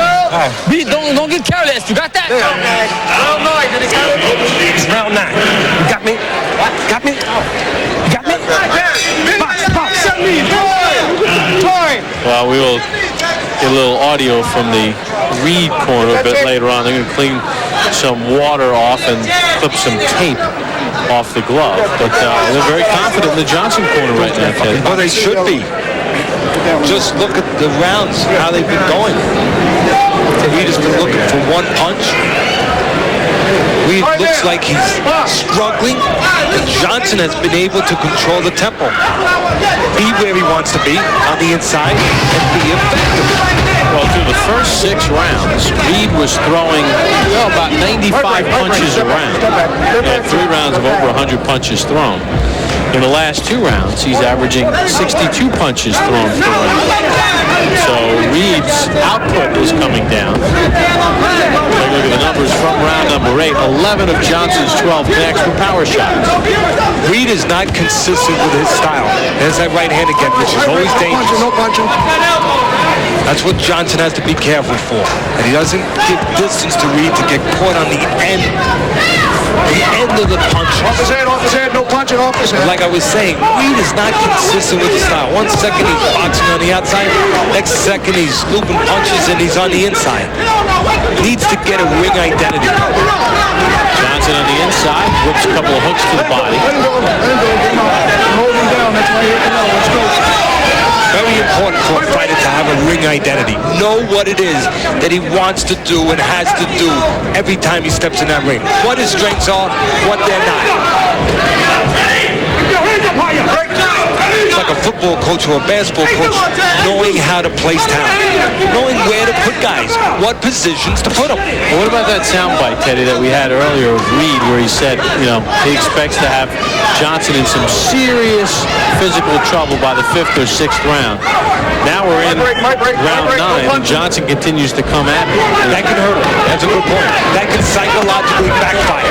Don't get careless. You got that? Round 9. Did he cut it? It's round 9. You got me? What? Got me? You got me? Box. Well, we will get a little audio from the Reid corner a bit later on. They're going to clean some water off and clip some tape off the glove. But they're very confident in the Johnson corner right now, Teddy. Well, they should be. Just look at the rounds, how they've been going. Reid has been looking for one punch. Reid looks like he's struggling, and Johnson has been able to control the tempo. Be where he wants to be on the inside and be effective. Well, through the first 6 rounds, Reid was throwing about 95 punches a round. He had 3 rounds of over 100 punches thrown. In the last 2 rounds, he's averaging 62 punches thrown per round. So Reid's output is coming down. Take a look at the numbers from round number 8. 11 of Johnson's 12 connects with power shots. Reid is not consistent with his style. There's that right hand again, which is always dangerous. No punching. That's what Johnson has to be careful for. And he doesn't give distance to Reid to get caught on the end of the punch. Off his head, no punching off his head. Like I was saying, Reid is not consistent with his style. One second he's boxing on the outside, next second he's looping punches and he's on the inside. Needs to get a ring identity. Johnson on the inside, whips a couple of hooks to the body. Hold him down, that's why let's go. Very important for a fighter to have a ring identity. Know what it is that he wants to do and has to do every time he steps in that ring. What his strengths are, what they're not. It's like a football coach or a basketball coach knowing how to place talent, knowing where to put guys, what positions to put them. Well, what about that soundbite, Teddy, that we had earlier of Reid, where he said, he expects to have Johnson in some serious physical trouble by the 5th or 6th round. Now we're in round 9, and Johnson continues to come at him. That can hurt him. That's a good point. That can psychologically backfire.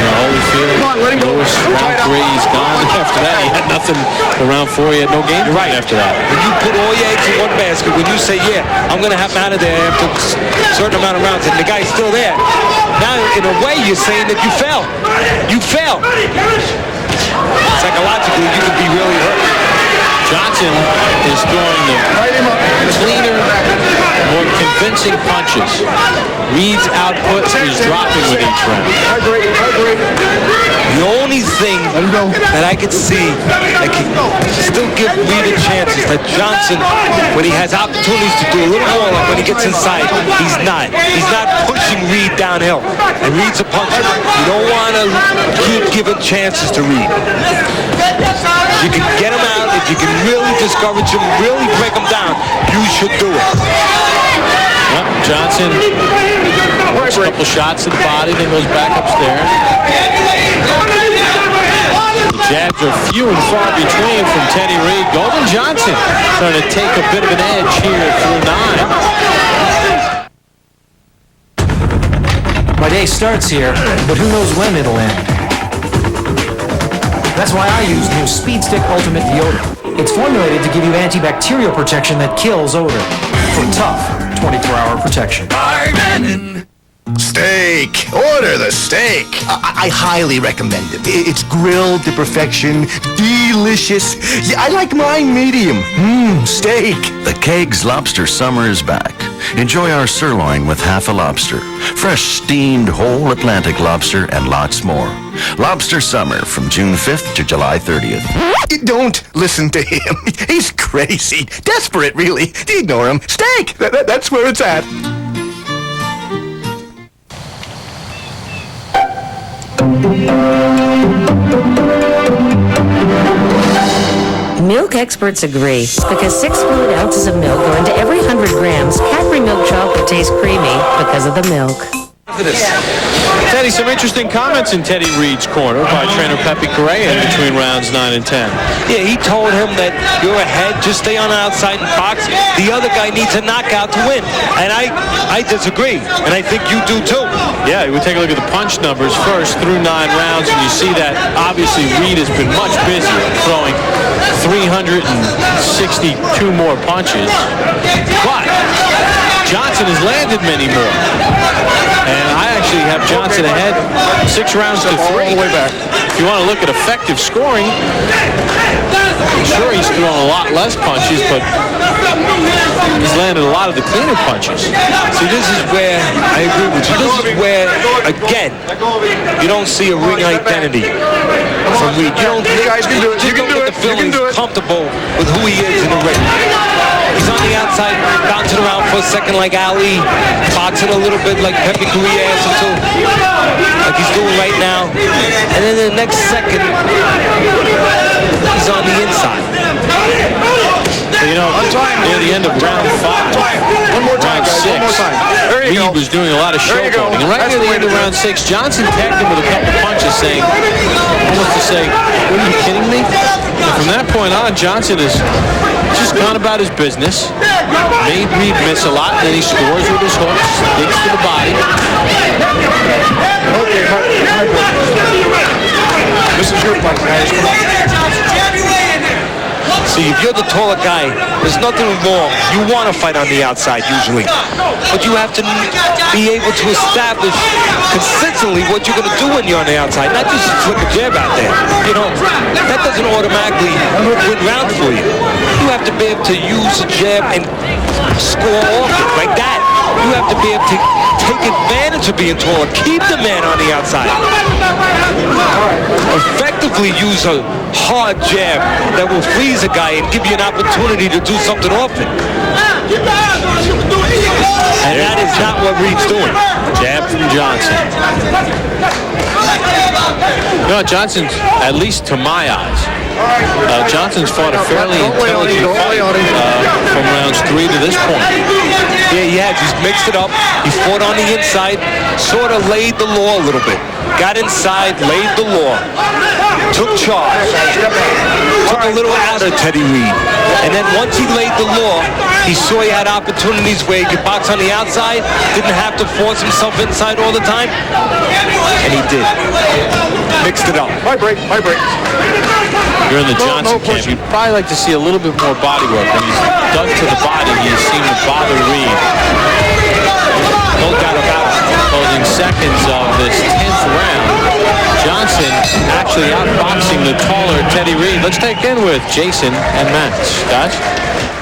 Holyfield, Lewis, round 3, he's gone. After that, he had nothing. For round 4, he had no game plan after that. When you put all your eggs in one basket, when you say, yeah, I'm going to have him out of there after a certain amount of rounds, and the guy's still there, now, in a way, you're saying that you fell. You fell. Psychologically, you could be really hurt. Johnson is throwing the cleaner, more convincing punches. Reid's output is dropping with each round. The only thing that I could see that can still give Reid a chance is that Johnson, when he has opportunities to do a little more, like when he gets inside, he's not. He's not pushing Reid downhill. And Reid's a puncher. You don't want to keep giving chances to Reid. You can get him out. If you can really discourage him, really break him down, you should do it. Well, Johnson works a couple shots to the body, then goes back upstairs. The jabs are few and far between from Teddy Reid. Golden Johnson trying to take a bit of an edge here through 9. My day starts here, but who knows when it'll end. That's why I use new Speed Stick Ultimate Deodorant. It's formulated to give you antibacterial protection that kills odor. For tough 24-hour protection. Steak. Order the steak. I highly recommend it. It's grilled to perfection. Delicious. Yeah, I like mine medium. Steak. The Kegs Lobster Summer is back. Enjoy our sirloin with half a lobster, fresh steamed whole Atlantic lobster, and lots more. Lobster Summer from June 5th to July 30th. Don't listen to him. He's crazy. Desperate, really. Ignore him. Steak. That's where it's at. Milk experts agree, because 6 fluid ounces of milk go into every 100 grams. Cadbury milk chocolate tastes creamy because of the milk. Teddy, some interesting comments in Teddy Reid's corner by trainer Pepe Correa in between rounds 9 and 10. Yeah, he told him that you're ahead, just stay on the outside and box. The other guy needs a knockout to win. And I disagree, and I think you do too. Yeah, we take a look at the punch numbers first through 9 rounds, and you see that obviously Reid has been much busier, throwing 362 more punches. But Johnson has landed many more. And I actually have Johnson ahead 6 rounds to 3. All the way back. If you want to look at effective scoring, I'm sure he's thrown a lot less punches, but he's landed a lot of the cleaner punches. See, this is where I agree with you. This is where, again, you don't see a ring identity from Reid. You don't, you guys can do it. You can do it. The feeling he's comfortable with who he is in the ring. He's on the outside, bouncing around for a second like Ali, boxing a little bit like Pepe Correa asked him to, like he's doing right now. And then the next second, he's on the inside. So, you know, near the end of round 5, one more time, round 6, one more time. There you Reid go. was doing a lot of showboating. And right near the end of round 6, Johnson tagged him with a couple of punches, saying, almost to say, "What are you kidding me?" And from that point on, Johnson has just gone about his business, made Reid miss a lot, and then he scores with his hooks, digs to the body. Okay, this is your fight, guys. Come on. See, if you're the taller guy, there's nothing wrong. You want to fight on the outside usually. But you have to be able to establish consistently what you're going to do when you're on the outside. Not just flick a jab out there. You know, that doesn't automatically win rounds for you. You have to be able to use a jab and score off it like that. You have to be able to take advantage of being taller. Keep the man on the outside. Effectively use a hard jab that will freeze a guy and give you an opportunity to do something off it. And that is not what Reid's doing. Jab from Johnson. You know, Johnson's, at least to my eyes, Johnson's fought a fairly intelligent fight from rounds 3 to this point. Yeah, he has. He's mixed it up. He fought on the inside, sort of laid the law a little bit. Got inside, laid the law. Took charge. Took a little out of Teddy Reid. And then once he laid the law, he saw he had opportunities where he could box on the outside, didn't have to force himself inside all the time. And he did. Mixed it up. My break. You're in the Johnson camp. You'd probably like to see a little bit more body work. When he's dug to the body, he seemed to bother Reid. No doubt about it. Closing seconds of this 10th round. Johnson actually outboxing the taller Teddy Reid. Let's take in with Jason and Matt. Guys?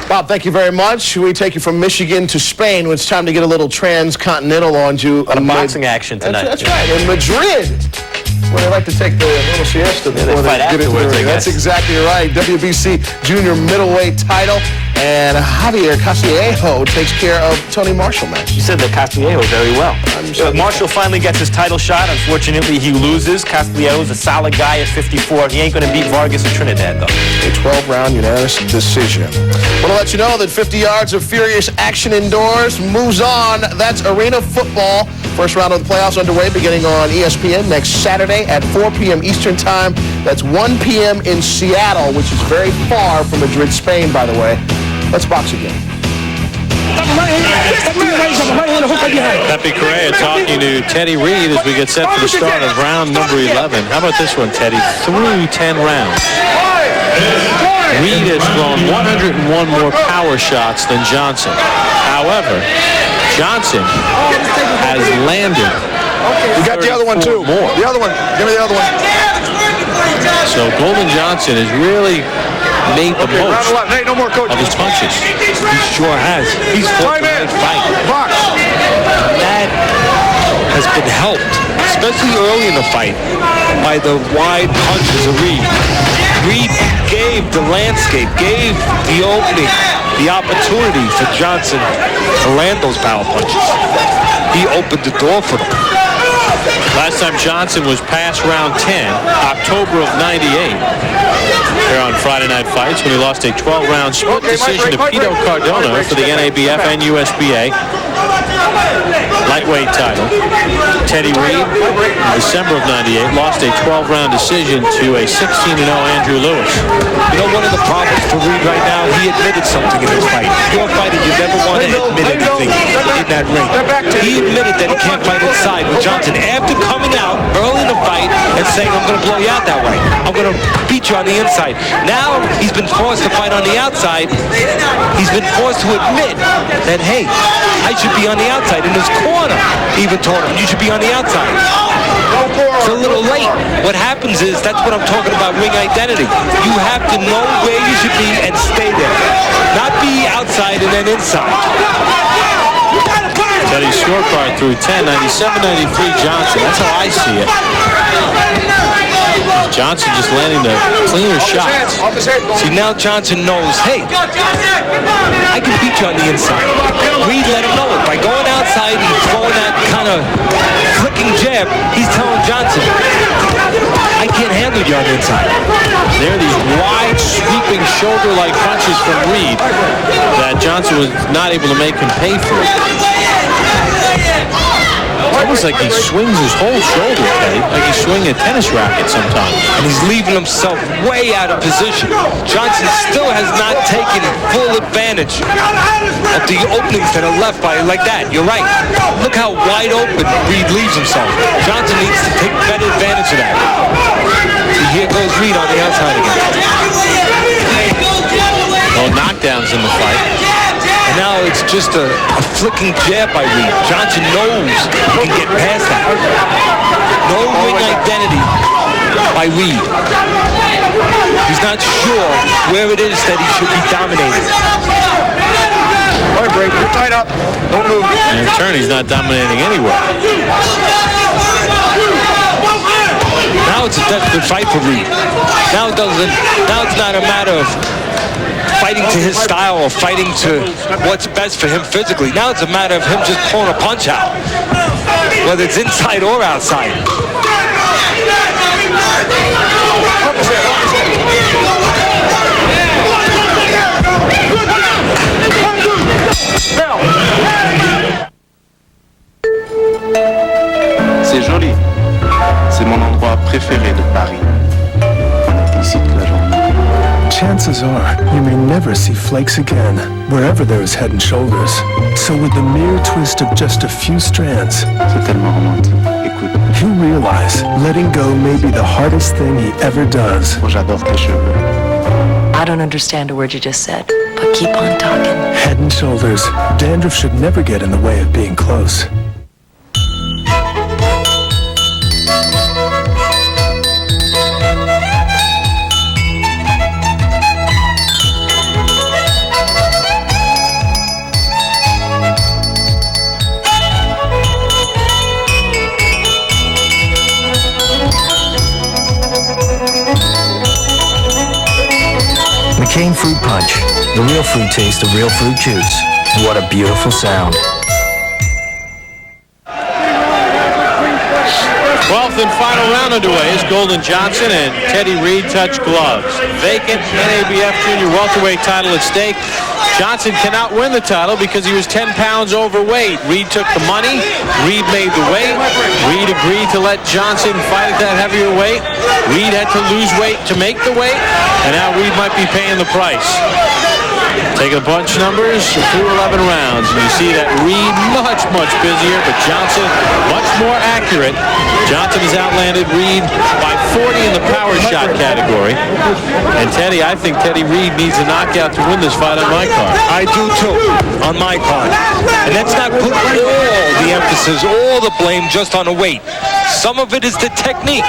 Bob, thank you very much. We take you from Michigan to Spain. It's time to get a little transcontinental on you. A lot of boxing action tonight. That's right. In Madrid, where they like to take the little siesta before they get into the ring. That's exactly right. WBC junior middleweight title. And Javier Castillejo takes care of Tony Marshall, man. You said that Castillejo very well. Marshall finally gets his title shot. Unfortunately, he loses. Castillejo's a solid guy at 54. He ain't going to beat Vargas or Trinidad, though. A 12-round unanimous decision. Want to let you know that 50 yards of furious action indoors moves on. That's arena football. First round of the playoffs underway beginning on ESPN next Saturday at 4 p.m. Eastern Time. That's 1 p.m. in Seattle, which is very far from Madrid, Spain, by the way. Let's box again. Pepe Correa talking to Teddy Reid as we get set for the start of round number 11. How about this one, Teddy? Through 10 rounds. Reid has thrown 101 more power shots than Johnson. However, Johnson has landed. You got the other one too. More. The other one. Give me the other one. So Golden Johnson has really made the most of his punches. He sure has. He's fought the right fight. That has been helped, especially early in the fight, by the wide punches of Reid. Reid gave the landscape, gave the opening, the opportunity for Johnson to land those power punches. He opened the door for them. Last time Johnson was past round 10, October of '98. Here on Friday Night Fights when he lost a 12-round split decision to Pito Cardona for the NABF and USBA lightweight title. Teddy Reid, in December of '98, lost a 12-round decision to a 16-0 Andrew Lewis. You know, one of the problems for Reid right now, he admitted something in this fight. You're a fighter, you never want to admit anything in that ring. He admitted that he can't fight inside with Johnson after coming out early in the fight and saying, I'm going to blow you out that way. I'm going to beat you on the inside. Now he's been forced to fight on the outside. He's been forced to admit that, hey, I should be on the outside. In his corner, even told him, you should be on the outside. It's a little late. What happens is, that's what I'm talking about, ring identity. You have to know where you should be and stay there. Not be outside and then inside. Teddy's scorecard through 10, 97-93 Johnson. That's how I see it. Johnson just landing the cleaner shots. See, now Johnson knows, hey, I can beat you on the inside. Reid let him know it. By going outside and throwing that kind of flicking jab, he's telling Johnson, I can't handle you on the inside. There are these wide, sweeping, shoulder-like punches from Reid that Johnson was not able to make him pay for. It's almost like he swings his whole shoulder, Teddy, like he's swinging a tennis racket sometimes. And he's leaving himself way out of position. Johnson still has not taken full advantage of the openings that are left by like that. You're right. Look how wide open Reid leaves himself. Johnson needs to take better advantage of that. See, here goes Reid on the outside again. No knockdowns in the fight. And now it's just a flicking jab by Reid. Johnson knows he can get past that. No ring identity by Reid. He's not sure where it is that he should be dominating. All right, Brady, you're tied up. Don't move. In return, he's not dominating anywhere. Now it's a desperate fight for Reid. Now it's not a matter of fighting to his style or fighting to what's best for him physically. Now it's a matter of him just pulling a punch out, whether it's inside or outside. C'est joli. C'est mon endroit préféré de Paris. On est ici toute la journée. Chances are you may never see flakes again, wherever there is Head and Shoulders. So with the mere twist of just a few strands, C'est tellement romantique. Écoute, he'll realize letting go may be the hardest thing he ever does. moi j'adore tes cheveux. I don't understand a word you just said, but keep on talking. Head and Shoulders. Dandruff should never get in the way of being close. McCain Fruit Punch, the real fruit taste of real fruit juice. What a beautiful sound. 12th and final round underway as Golden Johnson and Teddy Reid touch gloves. Vacant NABF junior welterweight title at stake. Johnson cannot win the title because he was 10 pounds overweight. Reid took the money. Reid made the weight. Reid agreed to let Johnson fight at that heavier weight. Reid had to lose weight to make the weight, and now Reid might be paying the price. Taking a bunch numbers through 11 rounds, and you see that Reid much busier, but Johnson much more accurate. Johnson has outlanded Reid by 40 in the power shot category. And Teddy, I think Teddy Reid needs a knockout to win this fight on my card. I do too, on my card. And that's not putting all the emphasis, all the blame just on the weight. Some of it is the technique.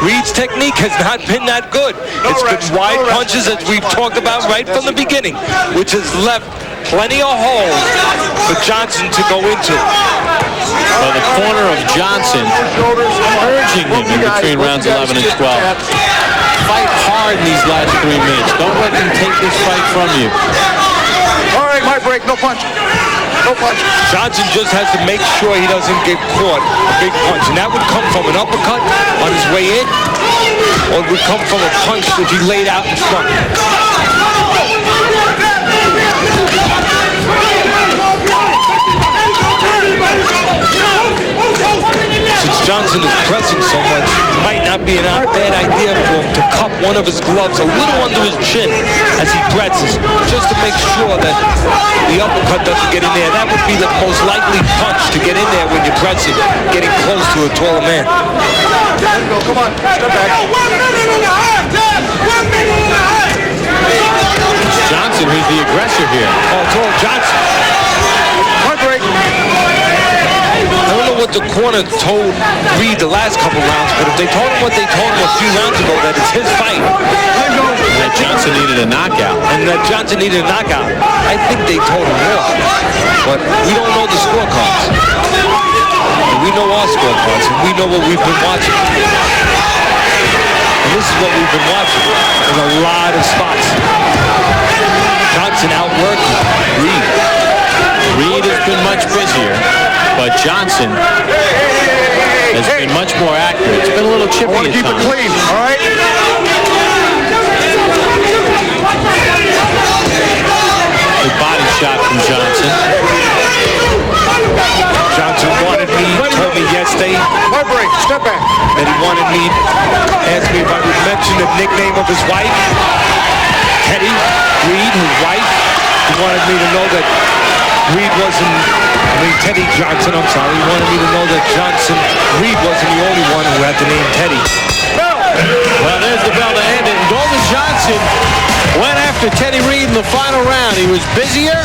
Reid's technique has not been that good. It's been wide punches, as we've talked about right from the beginning, which has left plenty of holes for Johnson to go into. By the corner of Johnson, urging him in between rounds 11 and 12. Fight hard in these last 3 minutes. Don't let them take this fight from you. All right, my break, no punch. No punch. Johnson just has to make sure he doesn't get caught a big punch. And that would come from an uppercut on his way in, or it would come from a punch that he laid out in front. Since Johnson is pressing so much, it might not be a bad idea for him to cup one of his gloves a little under his chin as he presses, just to make sure that the uppercut doesn't get in there. That would be the most likely punch to get in there when you're pressing, getting close to a taller man. Come on, step back. It's Johnson who's the aggressor here. Oh, it's all Johnson. Point break. I don't know what the corner told Reid the last couple rounds, but if they told him what they told him a few rounds ago, that it's his fight. And that Johnson needed a knockout. I think they told him more. But we don't know the scorecards. And we know our scorecards, and we know what we've been watching. And this is what we've been watching in a lot of spots. Johnson outworking Reid. Reid has been much busier, but Johnson has been much more accurate. It's been a little chippy at times. Keep it clean, all right? Good body shot from Johnson. Johnson told me yesterday, Point break, step back. that he wanted me, asked me if I would mention the nickname of his wife, Teddy Reid, his wife. He wanted me to know that Teddy Johnson, I'm sorry. He wanted me to know that Reid wasn't the only one who had the name Teddy. Well, there's the bell to end it. And Golden Johnson went after Teddy Reid in the final round. He was busier.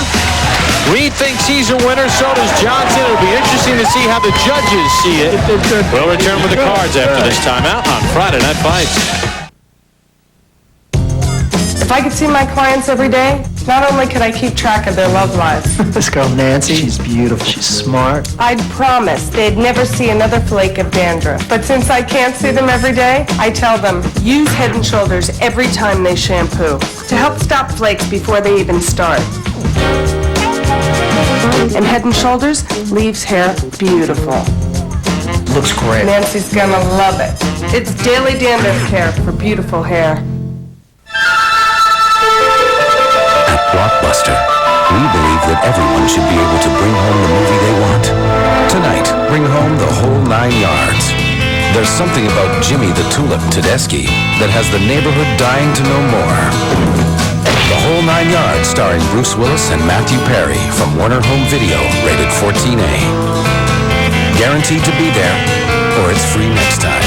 Reid thinks he's a winner, so does Johnson. It'll be interesting to see how the judges see it. We'll return with the cards after this timeout on Friday Night Fights. If I could see my clients every day, not only could I keep track of their love lives. This girl, Nancy, she's beautiful. She's smart. I'd promise they'd never see another flake of dandruff. But since I can't see them every day, I tell them, use Head & Shoulders every time they shampoo to help stop flakes before they even start. And Head & Shoulders leaves hair beautiful. Looks great. Nancy's gonna love it. It's daily dandruff care for beautiful hair. Blockbuster. We believe that everyone should be able to bring home the movie they want. Tonight, bring home the whole 9 yards. There's something about Jimmy the Tulip Tedeschi that has the neighborhood dying to know more. The whole 9 yards, starring Bruce Willis and Matthew Perry, from Warner Home Video, rated 14A. Guaranteed to be there, or it's free next time.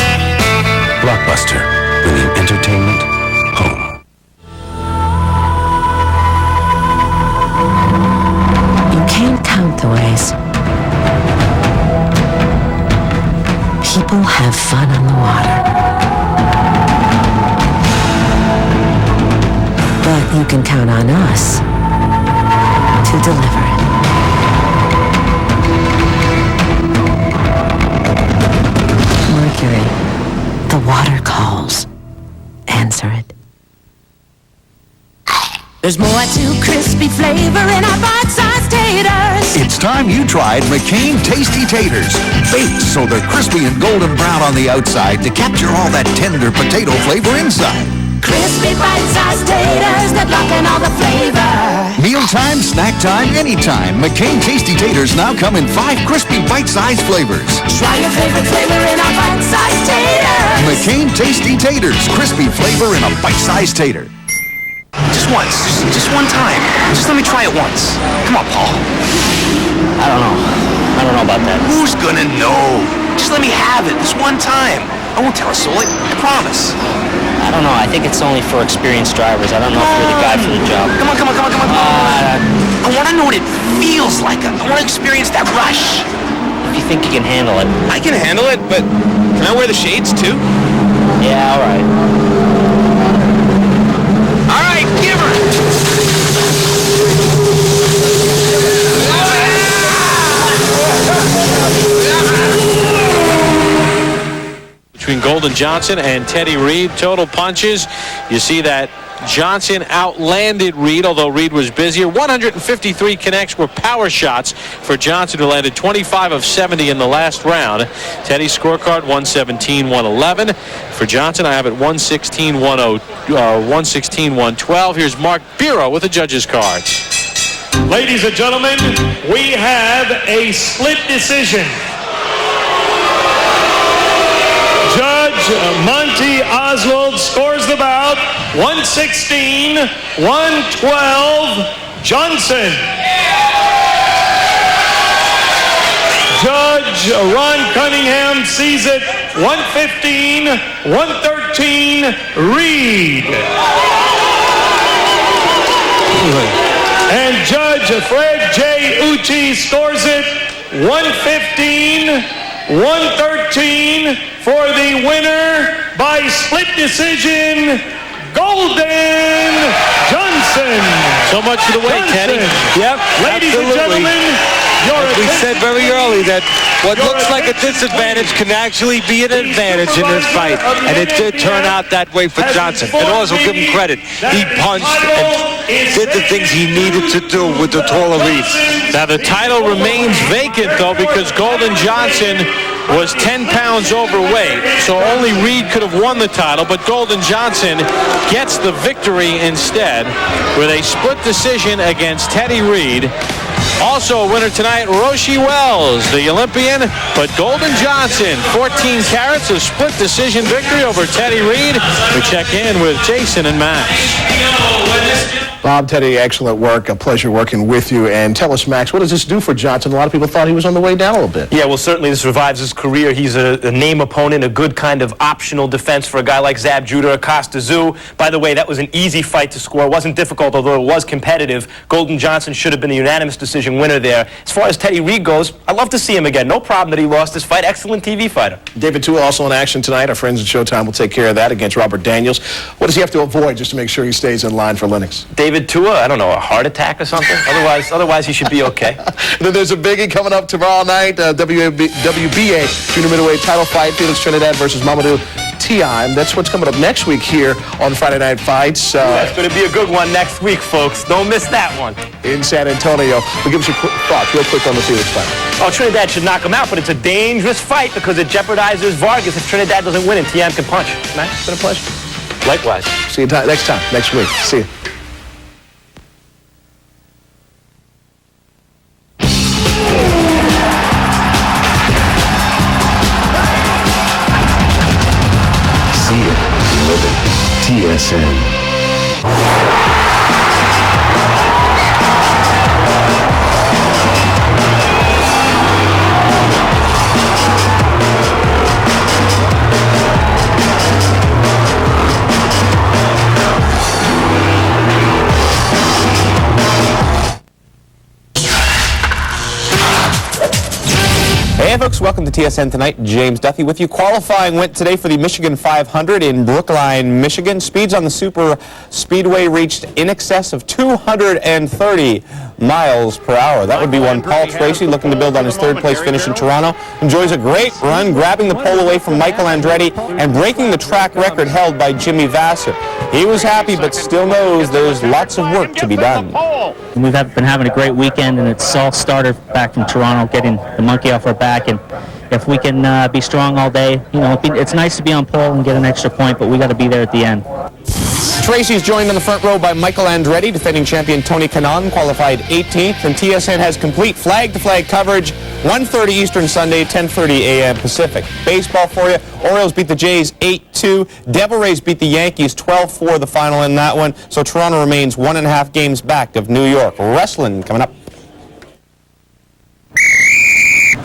Blockbuster, bringing entertainment home. Count the ways people have fun on the water. But you can count on us to deliver it. Mercury, the water calls. Answer it. There's more to crispy flavor in our bite-sized taters. It's time you tried McCain Tasty Taters. Baked so they're crispy and golden brown on the outside to capture all that tender potato flavor inside. Crispy bite-sized taters that lock in all the flavor. Mealtime, snack time, anytime. McCain Tasty Taters now come in 5 crispy bite-sized flavors. Try your favorite flavor in our bite-sized taters. McCain Tasty Taters. Crispy flavor in a bite-sized tater. Just once. Just one time. Just let me try it once. Come on, Paul. I don't know. I don't know about that. Who's gonna know? Just let me have it. This one time. I won't tell a soul. I promise. I don't know. I think it's only for experienced drivers. I don't know if you're the guy for the job. Come on. I want to know what it feels like. I want to experience that rush. If you think you can handle it. I can handle it, but can I wear the shades too? Yeah, all right. All right, give her. Between Golden Johnson and Teddy Reid, total punches. You see that Johnson outlanded Reid, although Reid was busier. 153 connects were power shots for Johnson, who landed 25 of 70 in the last round. Teddy's scorecard, 117-111. For Johnson, I have it 116-112. Here's Mark Biro with the judges' cards. Ladies and gentlemen, we have a split decision. Judge Monty Oswald scores the bout 116-112 Johnson. Judge Ron Cunningham sees it 115-113 Reid. And Judge Fred J. Uchi scores it 115-113 for the winner by split decision, Golden Johnson. So much for the weight, Teddy. Yep, Ladies absolutely. and gentlemen, we said very early that what looks like a disadvantage can actually be an advantage in this fight. And it did turn out that way for Johnson. And also give him credit. He punched and did the things he needed to do with the taller Reid. Now the title remains vacant, though, because Golden Johnson was 10 pounds overweight, so only Reid could have won the title, but Golden Johnson gets the victory instead with a split decision against Teddy Reid. Also a winner tonight, Roshi Wells, the Olympian, but Golden Johnson, 14 carats, a split decision victory over Teddy Reid. We check in with Jason and Max. Bob, Teddy, excellent work. A pleasure working with you. And tell us, Max, what does this do for Johnson? A lot of people thought he was on the way down a little bit. Yeah, well, certainly this revives his career. He's a name opponent, a good kind of optional defense for a guy like Zab Judah, Costa Zoo. By the way, that was an easy fight to score. It wasn't difficult, although it was competitive. Golden Johnson should have been a unanimous decision winner there. As far as Teddy Reid goes, I'd love to see him again. No problem that he lost this fight. Excellent TV fighter. David Tua also in action tonight. Our friends at Showtime will take care of that against Robert Daniels. What does he have to avoid just to make sure he stays in line for Lennox? David Tua, I don't know, a heart attack or something? Otherwise he should be okay. Then there's a biggie coming up tomorrow night. WBA junior middleweight title fight. Felix Trinidad versus Mamadou Tiam. That's what's coming up next week here on Friday Night Fights. That's going to be a good one next week, folks. Don't miss that one. In San Antonio. But give us your thoughts real quick on the Felix fight. Oh, Trinidad should knock him out, but it's a dangerous fight because it jeopardizes Vargas if Trinidad doesn't win and Tiam can punch. Max, it's been a pleasure. Likewise. See you next week. See you. TSN. Hey folks, welcome to TSN Tonight. James Duffy with you. Qualifying went today for the Michigan 500 in Brookline, Michigan. Speeds on the Super Speedway reached in excess of 230 miles per hour. That would be one Paul Tracy, looking to build on his third-place finish in Toronto. Enjoys a great run, grabbing the pole away from Michael Andretti and breaking the track record held by Jimmy Vasser. He was happy, but still knows there's lots of work to be done. We've been having a great weekend, and it's all started back from Toronto, getting the monkey off our back. And if we can be strong all day, you know, it's nice to be on pole and get an extra point, but we got to be there at the end. Tracy's joined on the front row by Michael Andretti, defending champion Tony Kanaan, qualified 18th. And TSN has complete flag-to-flag coverage, 1:30 Eastern Sunday, 10:30 a.m. Pacific. Baseball for you. Orioles beat the Jays 8-2. Devil Rays beat the Yankees 12-4 the final in that one. So Toronto remains 1.5 games back of New York. Wrestling coming up.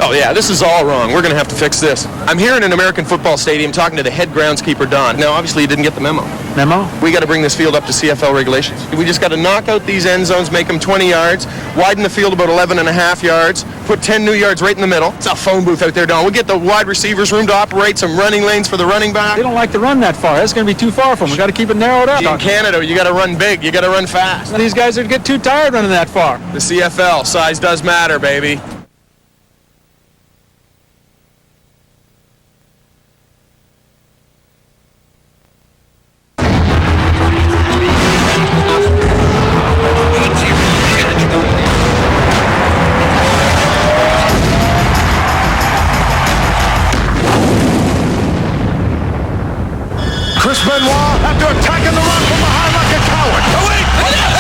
Oh, yeah, this is all wrong. We're going to have to fix this. I'm here in an American football stadium talking to the head groundskeeper, Don. Now, obviously, you didn't get the memo. Memo? We got to bring this field up to CFL regulations. We just got to knock out these end zones, make them 20 yards, widen the field about 11.5 yards, put 10 new yards right in the middle. It's a phone booth out there, Don. We'll get the wide receivers room to operate, some running lanes for the running back. They don't like to run that far. That's going to be too far for them. We got to keep it narrowed up. In Canada, you got to run big. You got to run fast. These guys would get too tired running that far. The CFL, size does matter, baby. Chris Benoit, after attacking the run from behind like a coward. Oh, wait!